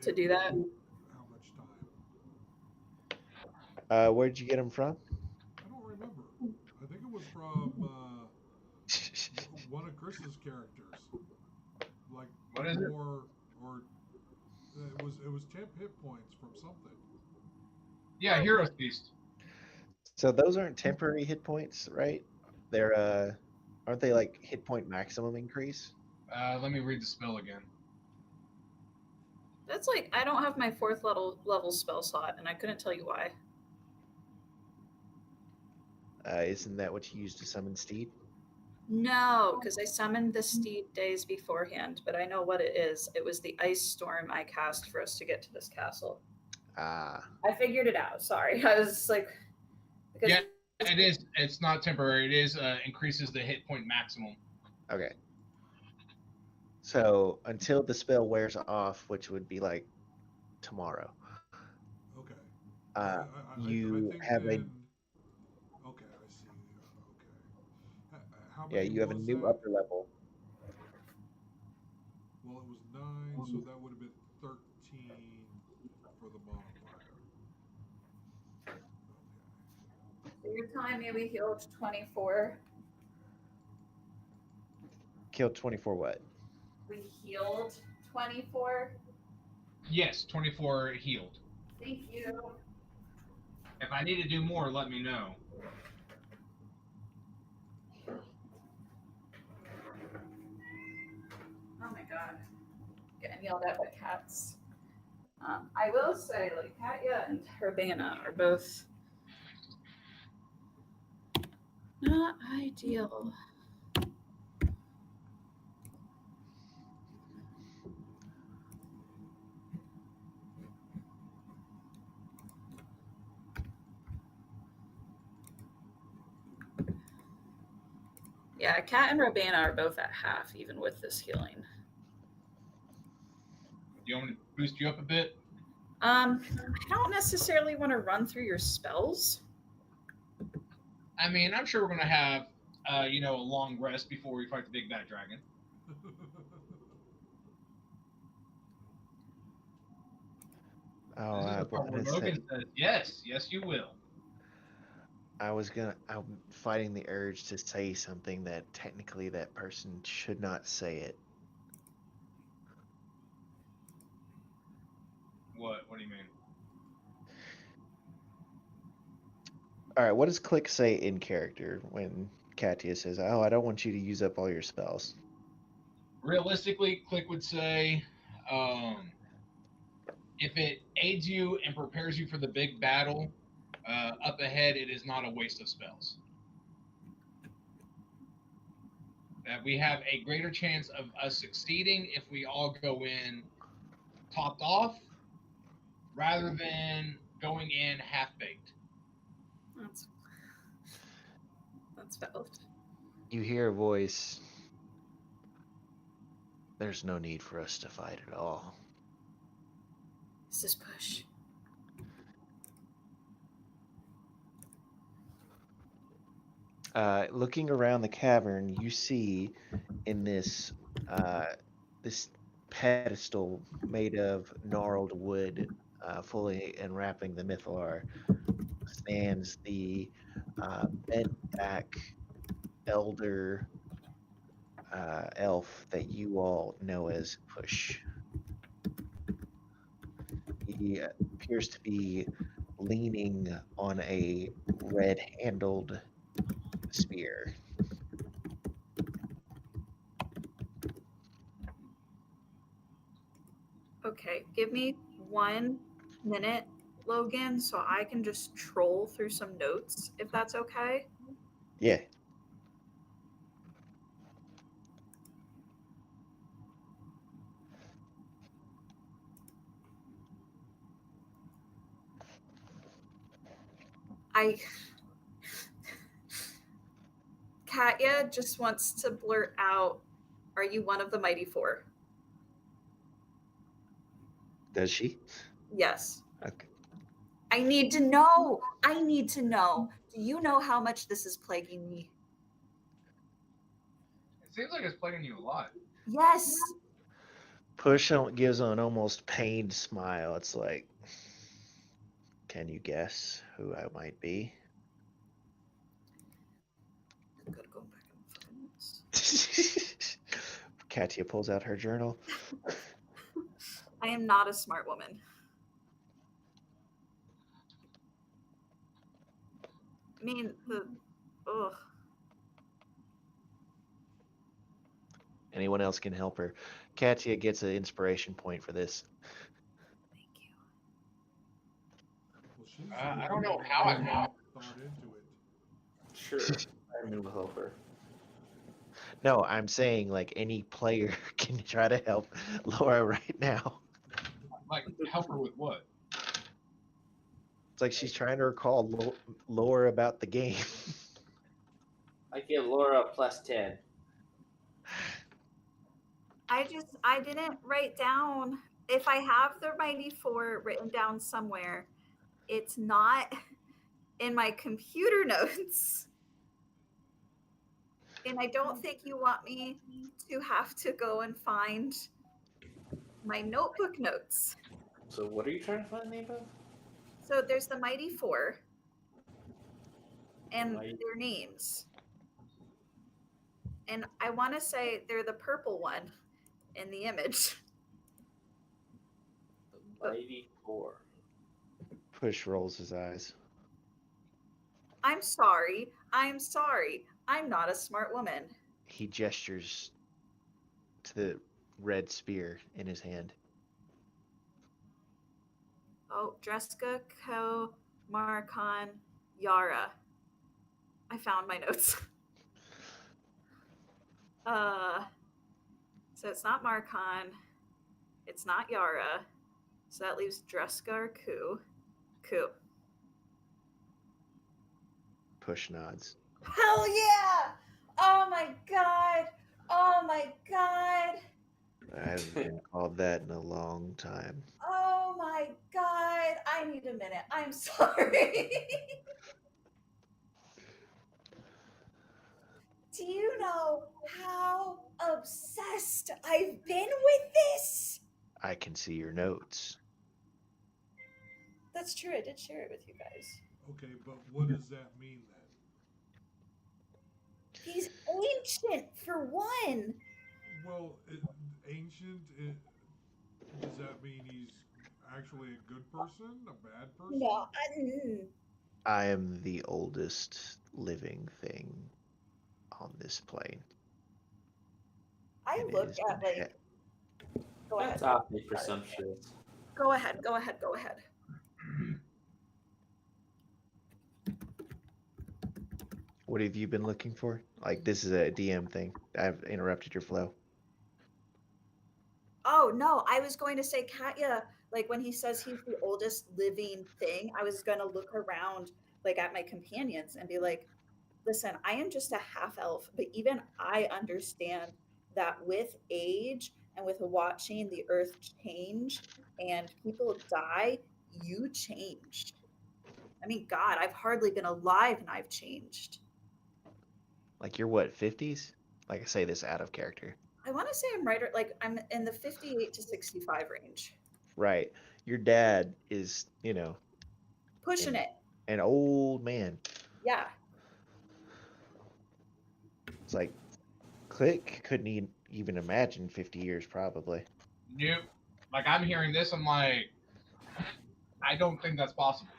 To do that? How much time? Where'd you get them from? I don't remember. I think it was from one of Chris's characters. Like What is it? or it was temp hit points from something. Yeah, Hero's Feast. So those aren't temporary hit points, right? They're aren't they like hit point maximum increase? Let me read the spell again. That's like I don't have my 4th level spell slot, and I couldn't tell you why. Isn't that what you used to summon Steed? No, because I summoned the steed days beforehand, but I know what it is. It was the ice storm I cast for us to get to this castle. Ah. I figured it out. Sorry, I was like, because Yeah, it is. It's not temporary. It is increases the hit point maximum. Okay. So until the spell wears off, which would be like tomorrow. Okay. You think have then, okay, I see. Okay. How many you have a was new that? upper level. Well, it was 9, so that would have been 13 for the modifier. Okay. so your time maybe healed 24. Killed 24 what? We healed 24. Yes, 24 healed. Thank you. If I need to do more, let me know. Oh my god. Getting yelled at by cats. I will say, like, Katya and Urbana are both not ideal. Yeah, Kat and Urbana are both at half, even with this healing. Do you want me to boost you up a bit? I don't necessarily want to run through your spells. I mean, I'm sure we're going to have, a long rest before we fight the big bad dragon. Oh, This is I the part where wanna say, Logan says, yes, yes, you will. I'm fighting the urge to say something that technically that person should not say it. What? What do you mean? All right, what does Click say in character when Katia says, "Oh, I don't want you to use up all your spells"? Realistically, Click would say, if it aids you and prepares you for the big battle up ahead, it is not a waste of spells. That we have a greater chance of us succeeding if we all go in topped off rather than going in half baked. That's valid. You hear a voice. There's no need for us to fight at all. This is push. Looking around the cavern, you see in this this pedestal made of gnarled wood, fully enwrapping the Mythalar, stands the bent back elder elf that you all know as Push. He appears to be leaning on a red handled spear. Okay, give me 1 minute, Logan, so I can just troll through some notes, if that's okay. Yeah. Katya just wants to blurt out, "Are you one of the Mighty Four?" Does she? Yes. Okay. I need to know. I need to know. Do you know how much this is plaguing me? It seems like it's plaguing you a lot. Yes. Push gives an almost pained smile. It's like, can you guess who I might be? I'm gonna go back and find this. Katia pulls out her journal. I am not a smart woman. I mean, ugh. Anyone else can help her. Katia gets an inspiration point for this. Thank you. Well, she's I don't know how I know. thought into it. Sure, I will help her. No, I'm saying like any player can try to help Laura right now. Like, help her with what? It's like she's trying to recall lore about the game. I give Laura a +10. I didn't write down. If I have the Mighty Four written down somewhere, it's not in my computer notes. And I don't think you want me to have to go and find my notebook notes. So what are you trying to find the name of? So there's the Mighty Four and Mighty- their names. And I want to say they're the purple one in the image. The Mighty Four. Push rolls his eyes. I'm sorry. I'm sorry. I'm not a smart woman. He gestures to the red spear in his hand. Oh, Dreska, Ko, Marcon, Yara. I found my notes. So it's not Marcon. It's not Yara. So that leaves Dreska or Ku. Ku. Push nods. Hell yeah! Oh my god! Oh my god! I haven't been called that in a long time. Oh my god! I need a minute. I'm sorry. Do you know how obsessed I've been with this? I can see your notes. that's true. I did share it with you guys. Okay, but what does that mean then? He's ancient for one. Well, ancient. Does that mean he's actually a good person, a bad person? No, I am the oldest living thing on this plane. I and it look has at been like. Go ahead. That's awfully presumptuous. Go ahead. Go ahead. Go ahead. What have you been looking for? Like, this is a DM thing. I've interrupted your flow. Oh no, I was going to say Katya. Like when he says he's the oldest living thing, I was going to look around like at my companions and be like, listen, I am just a half elf, but even I understand that with age and with watching the earth change and people die, you change. I mean, God, I've hardly been alive and I've changed. Like, you're what, 50s? Like, I say this out of character. I want to say like I'm in the 58 to 65 range. Right. Your dad is, Pushing an, it. an old man. Yeah. It's like, Click couldn't even imagine 50 years, probably. Nope. Like I'm hearing this, I'm like, I don't think that's possible.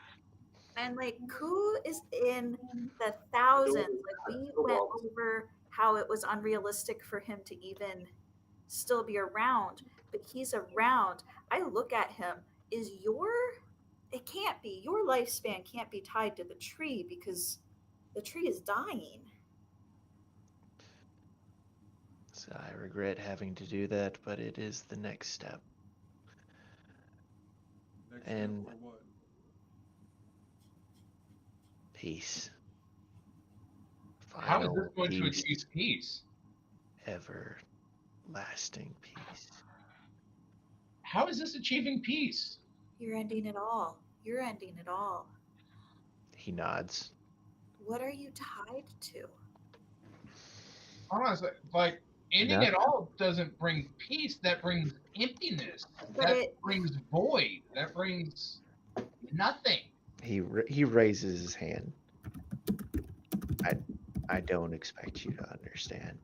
And like Ku is in the thousands. Like we went over how it was unrealistic for him to even still be around, but he's around. I look at him. It can't be, your lifespan can't be tied to the tree because the tree is dying. So I regret having to do that, but it is the next step. Next And- step for what? Peace. How is this Final going to peace. achieve peace? Everlasting peace. How is this achieving peace? You're ending it all. You're ending it all. He nods. What are you tied to? Honestly, like ending No. it all doesn't bring peace. That brings emptiness. But that it- brings void. That brings nothing. He raises his hand. I don't expect you to understand.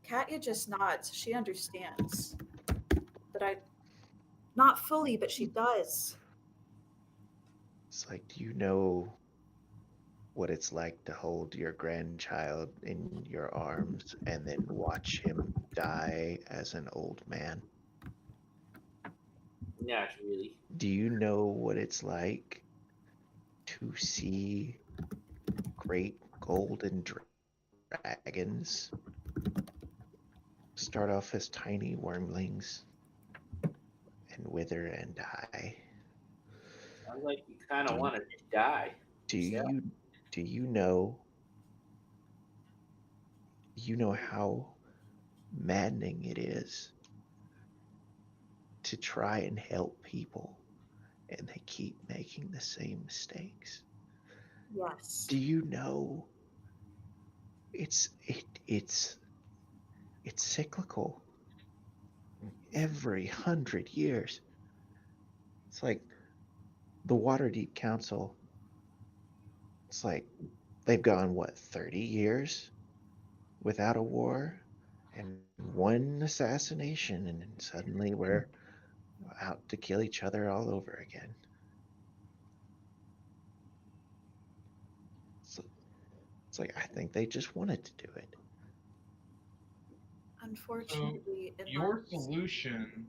Katya just nods. She understands. But not fully, but she does. It's like, do you know what it's like to hold your grandchild in your arms and then watch him die as an old man? Not really. Do you know what it's like to see great golden dragons start off as tiny wormlings and wither and die? Sounds like you kind of want to die. Do Yeah. you know how maddening it is to try and help people and they keep making the same mistakes? Yes. Do you know it's cyclical? Every 100 years. It's like the Waterdeep Council. It's like they've gone, what, 30 years without a war and one assassination, and then suddenly we're out to kill each other all over again. So it's like, I think they just wanted to do it. Unfortunately, in Your my- solution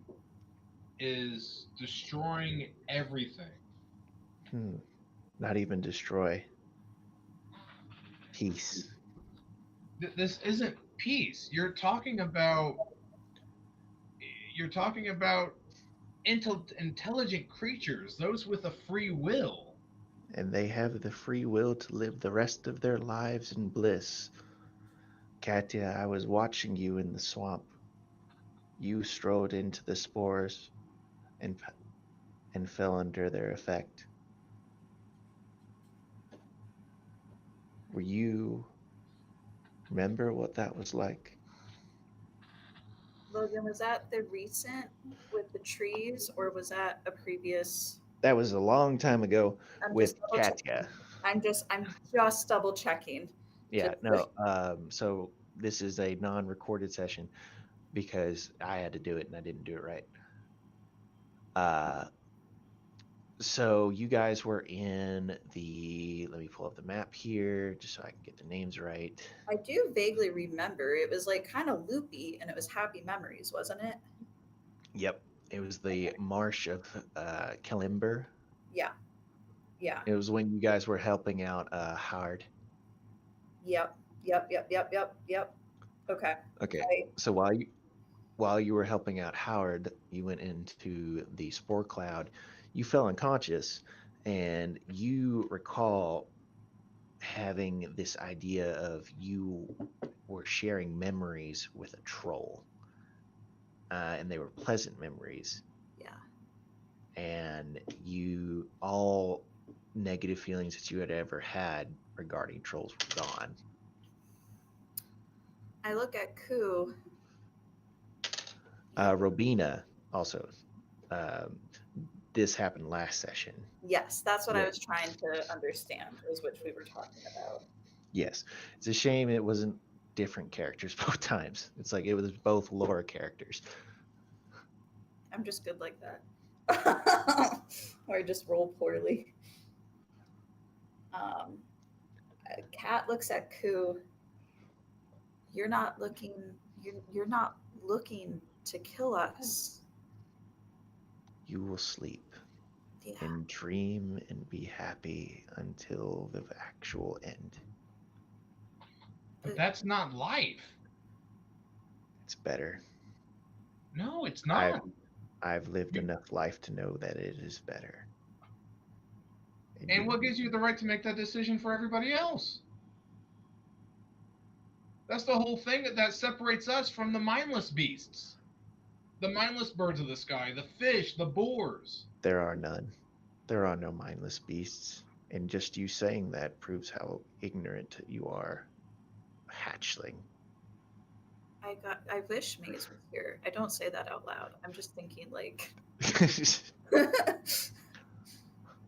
is destroying everything. Not even destroy. Peace. This isn't peace. You're talking about intelligent creatures, those with a free will. And they have the free will to live the rest of their lives in bliss. Katya, I was watching you in the swamp. You strode into the spores and fell under their effect. Were you remember what that was like? Logan, was that the recent with the trees, or was that a previous? That was a long time ago I'm with just double checking. Katya. I'm just double checking. Yeah, Just- no. So this is a non-recorded session because I had to do it and I didn't do it right. So you guys were in the. Let me pull up the map here just so I can get the names right. I do vaguely remember it was like kind of loopy and it was happy memories, wasn't it? Yep, it was the Marsh of Kalimber. Yeah. Yeah. It was when you guys were helping out Howard. Yep. Okay. Okay, I, so while you were helping out Howard, you went into the spore cloud. You fell unconscious, and you recall having this idea of you were sharing memories with a troll, and they were pleasant memories. yeah. And you all negative feelings that you had ever had regarding trolls were gone. I look at Ku. Robina also. Um, this happened last session. Yes, that's what I Yeah. was trying to understand, was which we were talking about. Yes, it's a shame it wasn't different characters both times. It's like it was both lore characters. I'm just good like that. Or I just roll poorly. Kat looks at Ku. You're not looking. You're not looking to kill us. You will sleep Yeah. and dream and be happy until the actual end. But that's not life. It's better. No, it's not. I've lived enough life to know that it is better. And what gives you the right to make that decision for everybody else? That's the whole thing that separates us from the mindless beasts. The mindless birds of the sky, the fish, the boars. There are none. There are no mindless beasts. And just you saying that proves how ignorant you are. Hatchling. I wish Maze was here. I don't say that out loud. I'm just thinking like.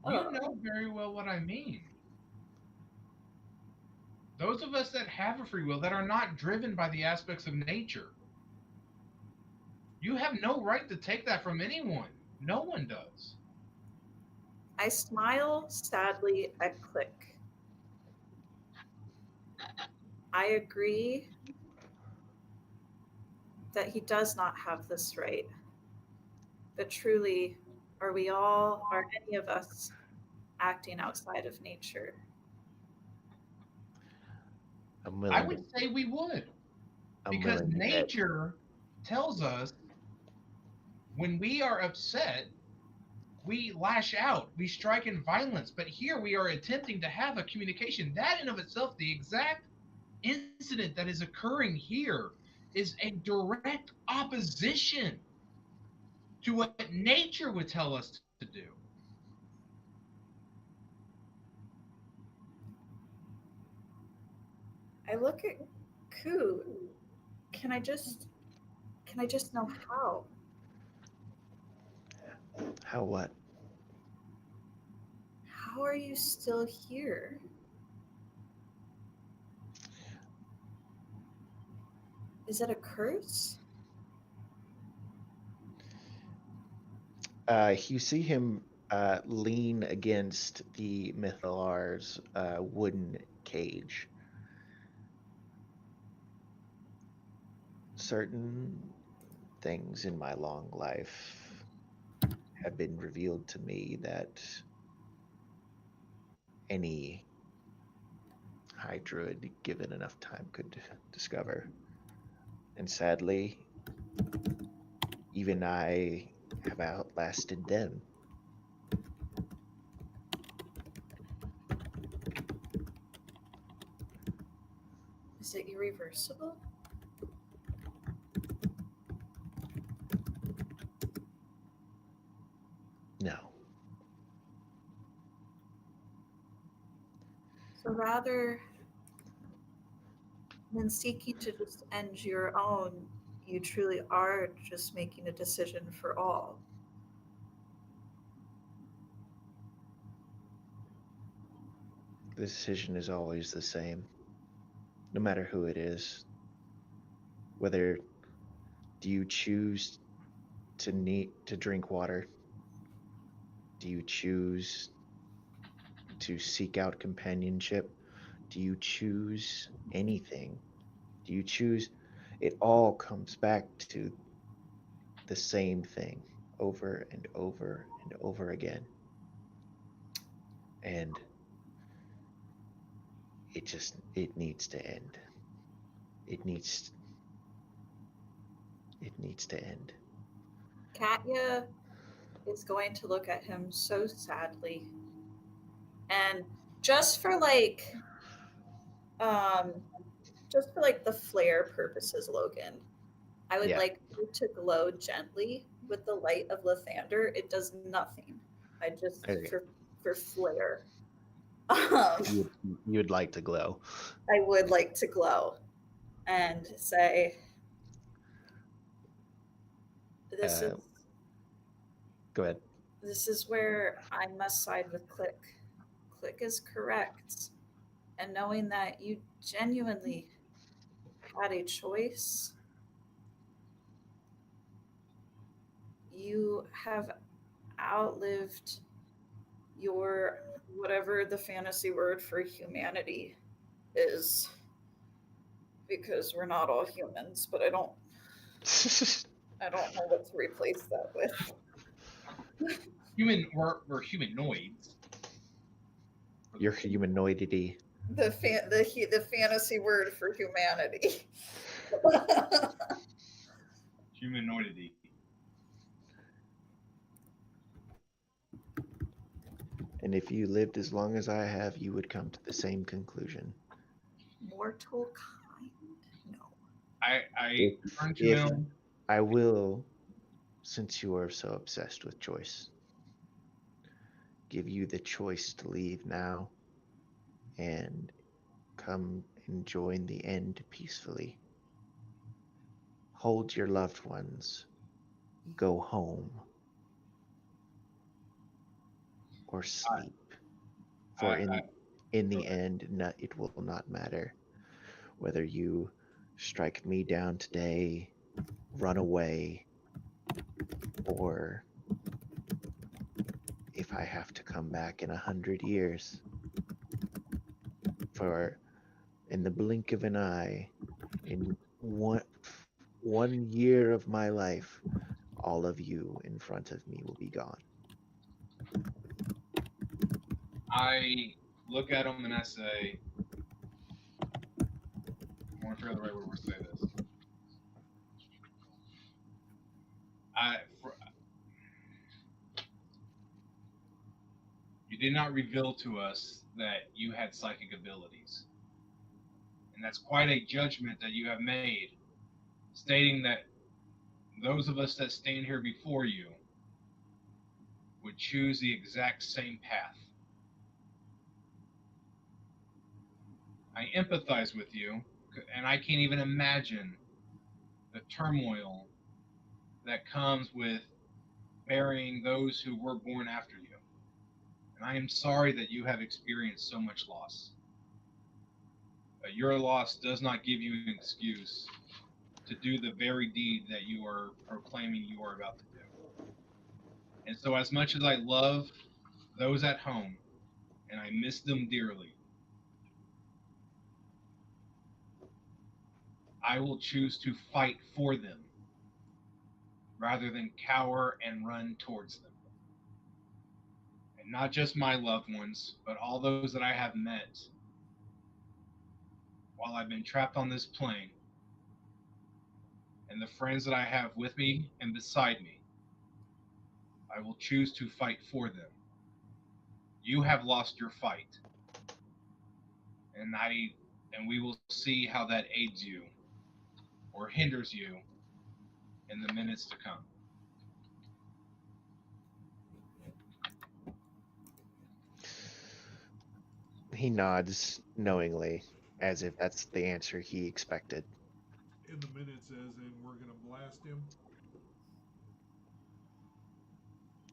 You know very well what I mean. Those of us that have a free will, that are not driven by the aspects of nature, you have no right to take that from anyone. No one does. I smile sadly at Click. I agree that he does not have this right. But truly, are any of us acting outside of nature? I would say we would. Because nature tells us when we are upset, we lash out, we strike in violence. But here we are attempting to have a communication. That in of itself, the exact incident that is occurring here is a direct opposition to what nature would tell us to do. I look at Ku. Can I just know how? How what? How are you still here? Is it a curse? You see him lean against the Mythalar's wooden cage. Certain things in my long life have been revealed to me that any high druid, given enough time, could discover. And sadly, even I have outlasted them. Is it irreversible? No. So rather than seeking to just end your own, you truly are just making a decision for all. The decision is always the same, no matter who it is. Whether do you choose to need to drink water? Do you choose to seek out companionship? Do you choose anything? Do you choose? It all comes back to the same thing over and over and over again. And it needs to end. It needs to end. Katya is going to look at him so sadly. And just for like um just for like the flare purposes, Logan, I would Yeah. like you to glow gently with the light of Lathander. It does nothing. I just Okay. for flair. You would like to glow. I would like to glow and say this is Go ahead. this is where I must side with Click. Click is correct. And knowing that you genuinely had a choice, you have outlived your whatever the fantasy word for humanity is, because we're not all humans, but I don't know what to replace that with. We're humanoids. Your humanoidity. The fantasy word for humanity. Humanoidity. And if you lived as long as I have, you would come to the same conclusion. Mortal kind? No. I turn to If him. I will, since you are so obsessed with choice, give you the choice to leave now and come and join the end peacefully. Hold your loved ones. Go home. Or sleep. For in the end, it will not matter whether you strike me down today, run away, or if I have to come back in 100 years. For in the blink of an eye, in one year of my life, all of you in front of me will be gone. I look at him and I say, I want to figure out the right way to say this. You did not reveal to us that you had psychic abilities. And that's quite a judgment that you have made, stating that those of us that stand here before you would choose the exact same path. I empathize with you, and I can't even imagine the turmoil that comes with burying those who were born after you. And I am sorry that you have experienced so much loss. But your loss does not give you an excuse to do the very deed that you are proclaiming you are about to do. And so, as much as I love those at home, and I miss them dearly, I will choose to fight for them rather than cower and run towards them. And not just my loved ones, but all those that I have met while I've been trapped on this plane, and the friends that I have with me and beside me. I will choose to fight for them. You have lost your fight, and we will see how that aids you or hinders you in the minutes to come. He nods knowingly, as if that's the answer he expected. In the minute says, and we're going to blast him.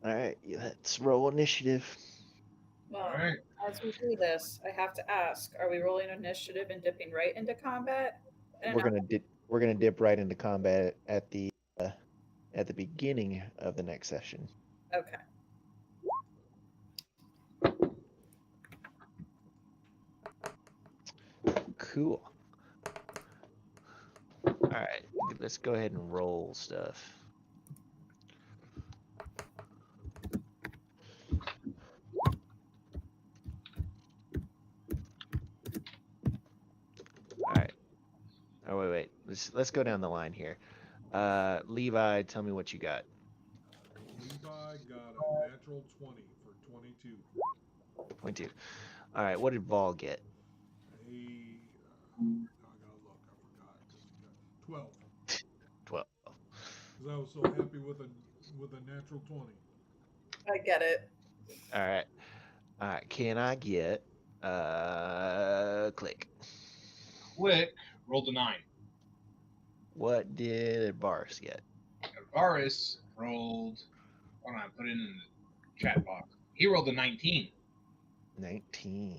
All right, let's roll initiative. Well, All right. as we do this, I have to ask: are we rolling initiative and dipping right into combat? And We're gonna dip right into combat at the beginning of the next session. okay. Cool. All right, let's go ahead and roll stuff. All right. Oh wait. Let's go down the line here. Levi, tell me what you got. Levi got a natural 20 for 22. 22. All right. What did Vol get? I gotta look. I forgot. Because he got 12. 12. Because I was so happy with a natural 20. I get it. All right. All right. Can I get Click? Click rolled a 9. What did Boris get? Varus rolled. Hold on, I put it in the chat box. He rolled a 19. 19.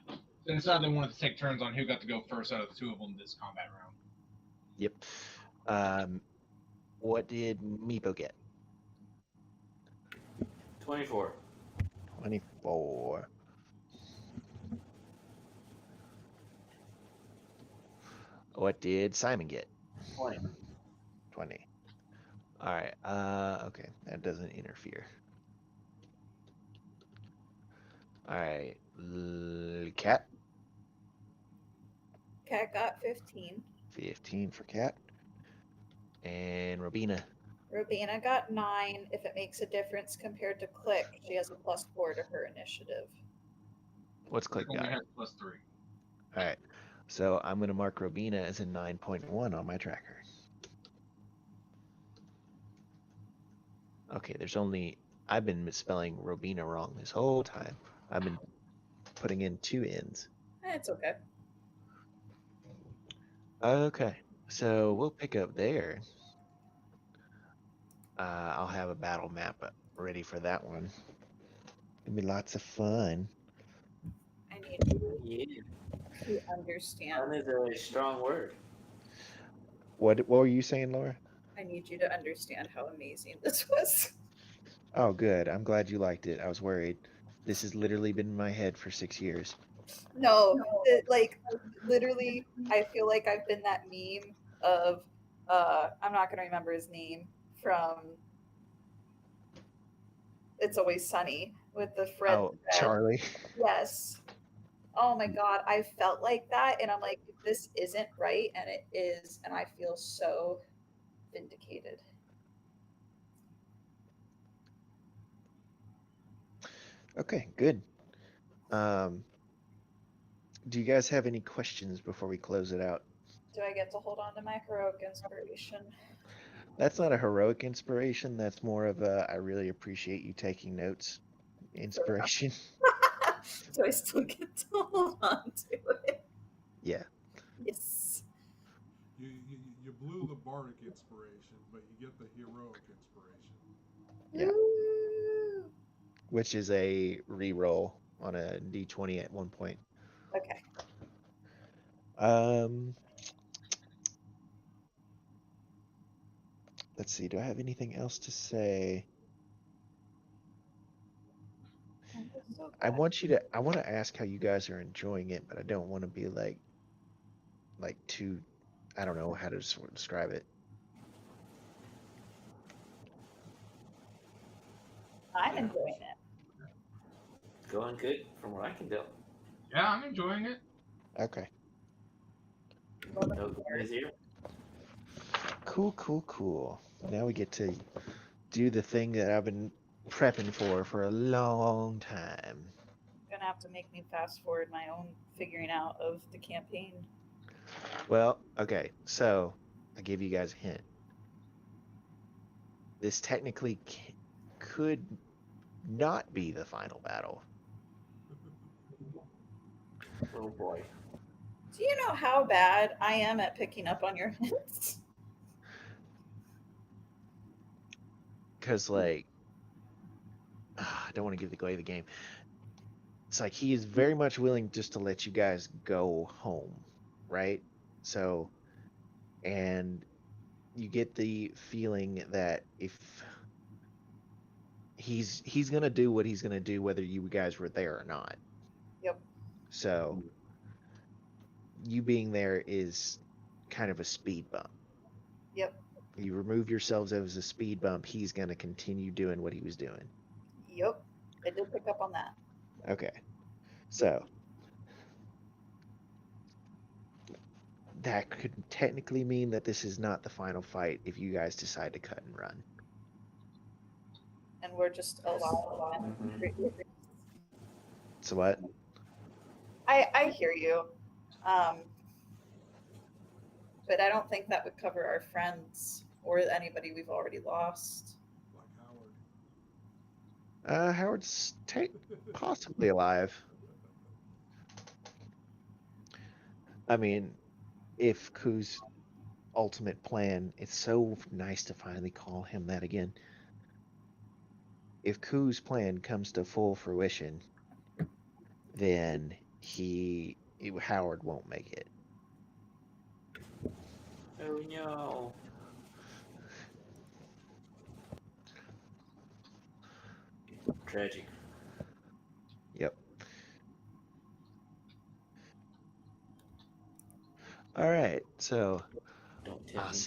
So they decided they wanted to take turns on who got to go first out of the two of them this combat round. Yep. What did Meepo get? 24. 24. What did Simon get? 20. 20. All right. Okay. That doesn't interfere. All right. Cat. Cat got 15. 15 for Cat. And Robina. Robina got 9. If it makes a difference compared to Click, she has a +4 to her initiative. What's Click Only got? has +3. All right. So I'm going to mark Robina as a 9.1 on my tracker. Okay, I've been misspelling Robina wrong this whole time. I've been putting in 2 N's. It's okay. Okay, so we'll pick up there. I'll have a battle map ready for that one. It'll be lots of fun. I need you Yeah. to understand. Fun is a strong word. What were you saying, Laura? I need you to understand how amazing this was. Oh, good. I'm glad you liked it. I was worried. This has literally been in my head for 6 years. No, literally, I feel like I've been that meme of, I'm not going to remember his name from It's Always Sunny with the Fred. Oh, Charlie. Yes. Oh my God, I felt like that, and I'm like, this isn't right, and it is, and I feel so vindicated. Okay, good. Do you guys have any questions before we close it out? Do I get to hold on to my heroic inspiration? That's not a heroic inspiration. That's more of a I really appreciate you taking notes inspiration. Do I still get to hold on to it? Yeah. Yes. You blew the bardic inspiration, but you get the heroic inspiration. Yeah. Ooh. Which is a reroll on a d20 at one point. Okay. Let's see. Do I have anything else to say? So I want to ask how you guys are enjoying it, but I don't want to be like too, I don't know how to describe it. I'm enjoying it. Going good from what I can tell. Yeah, I'm enjoying it. Okay. No queries here. Cool. Now we get to do the thing that I've been prepping for a long time. You're gonna have to make me fast forward my own figuring out of the campaign. Well, okay, so I give you guys a hint. This technically could not be the final battle. Oh boy. Do you know how bad I am at picking up on your hints? Because, like, don't want to give away the game. It's like he is very much willing just to let you guys go home, right? So, and you get the feeling that if he's gonna do what he's gonna do, whether you guys were there or not. Yep. So, you being there is kind of a speed bump. Yep. You remove yourselves as a speed bump, he's gonna continue doing what he was doing. Yep. I did pick up on that. Okay. So that could technically mean that this is not the final fight if you guys decide to cut and run. And we're just allowed. So what? I hear you. But I don't think that would cover our friends or anybody we've already lost. Like Howard. Howard's possibly alive. I mean, if Ku's ultimate plan, it's so nice to finally call him that again. If Ku's plan comes to full fruition, then Howard won't make it. Oh no. Tragic. Yep. All right, so Don't tell I'll me. see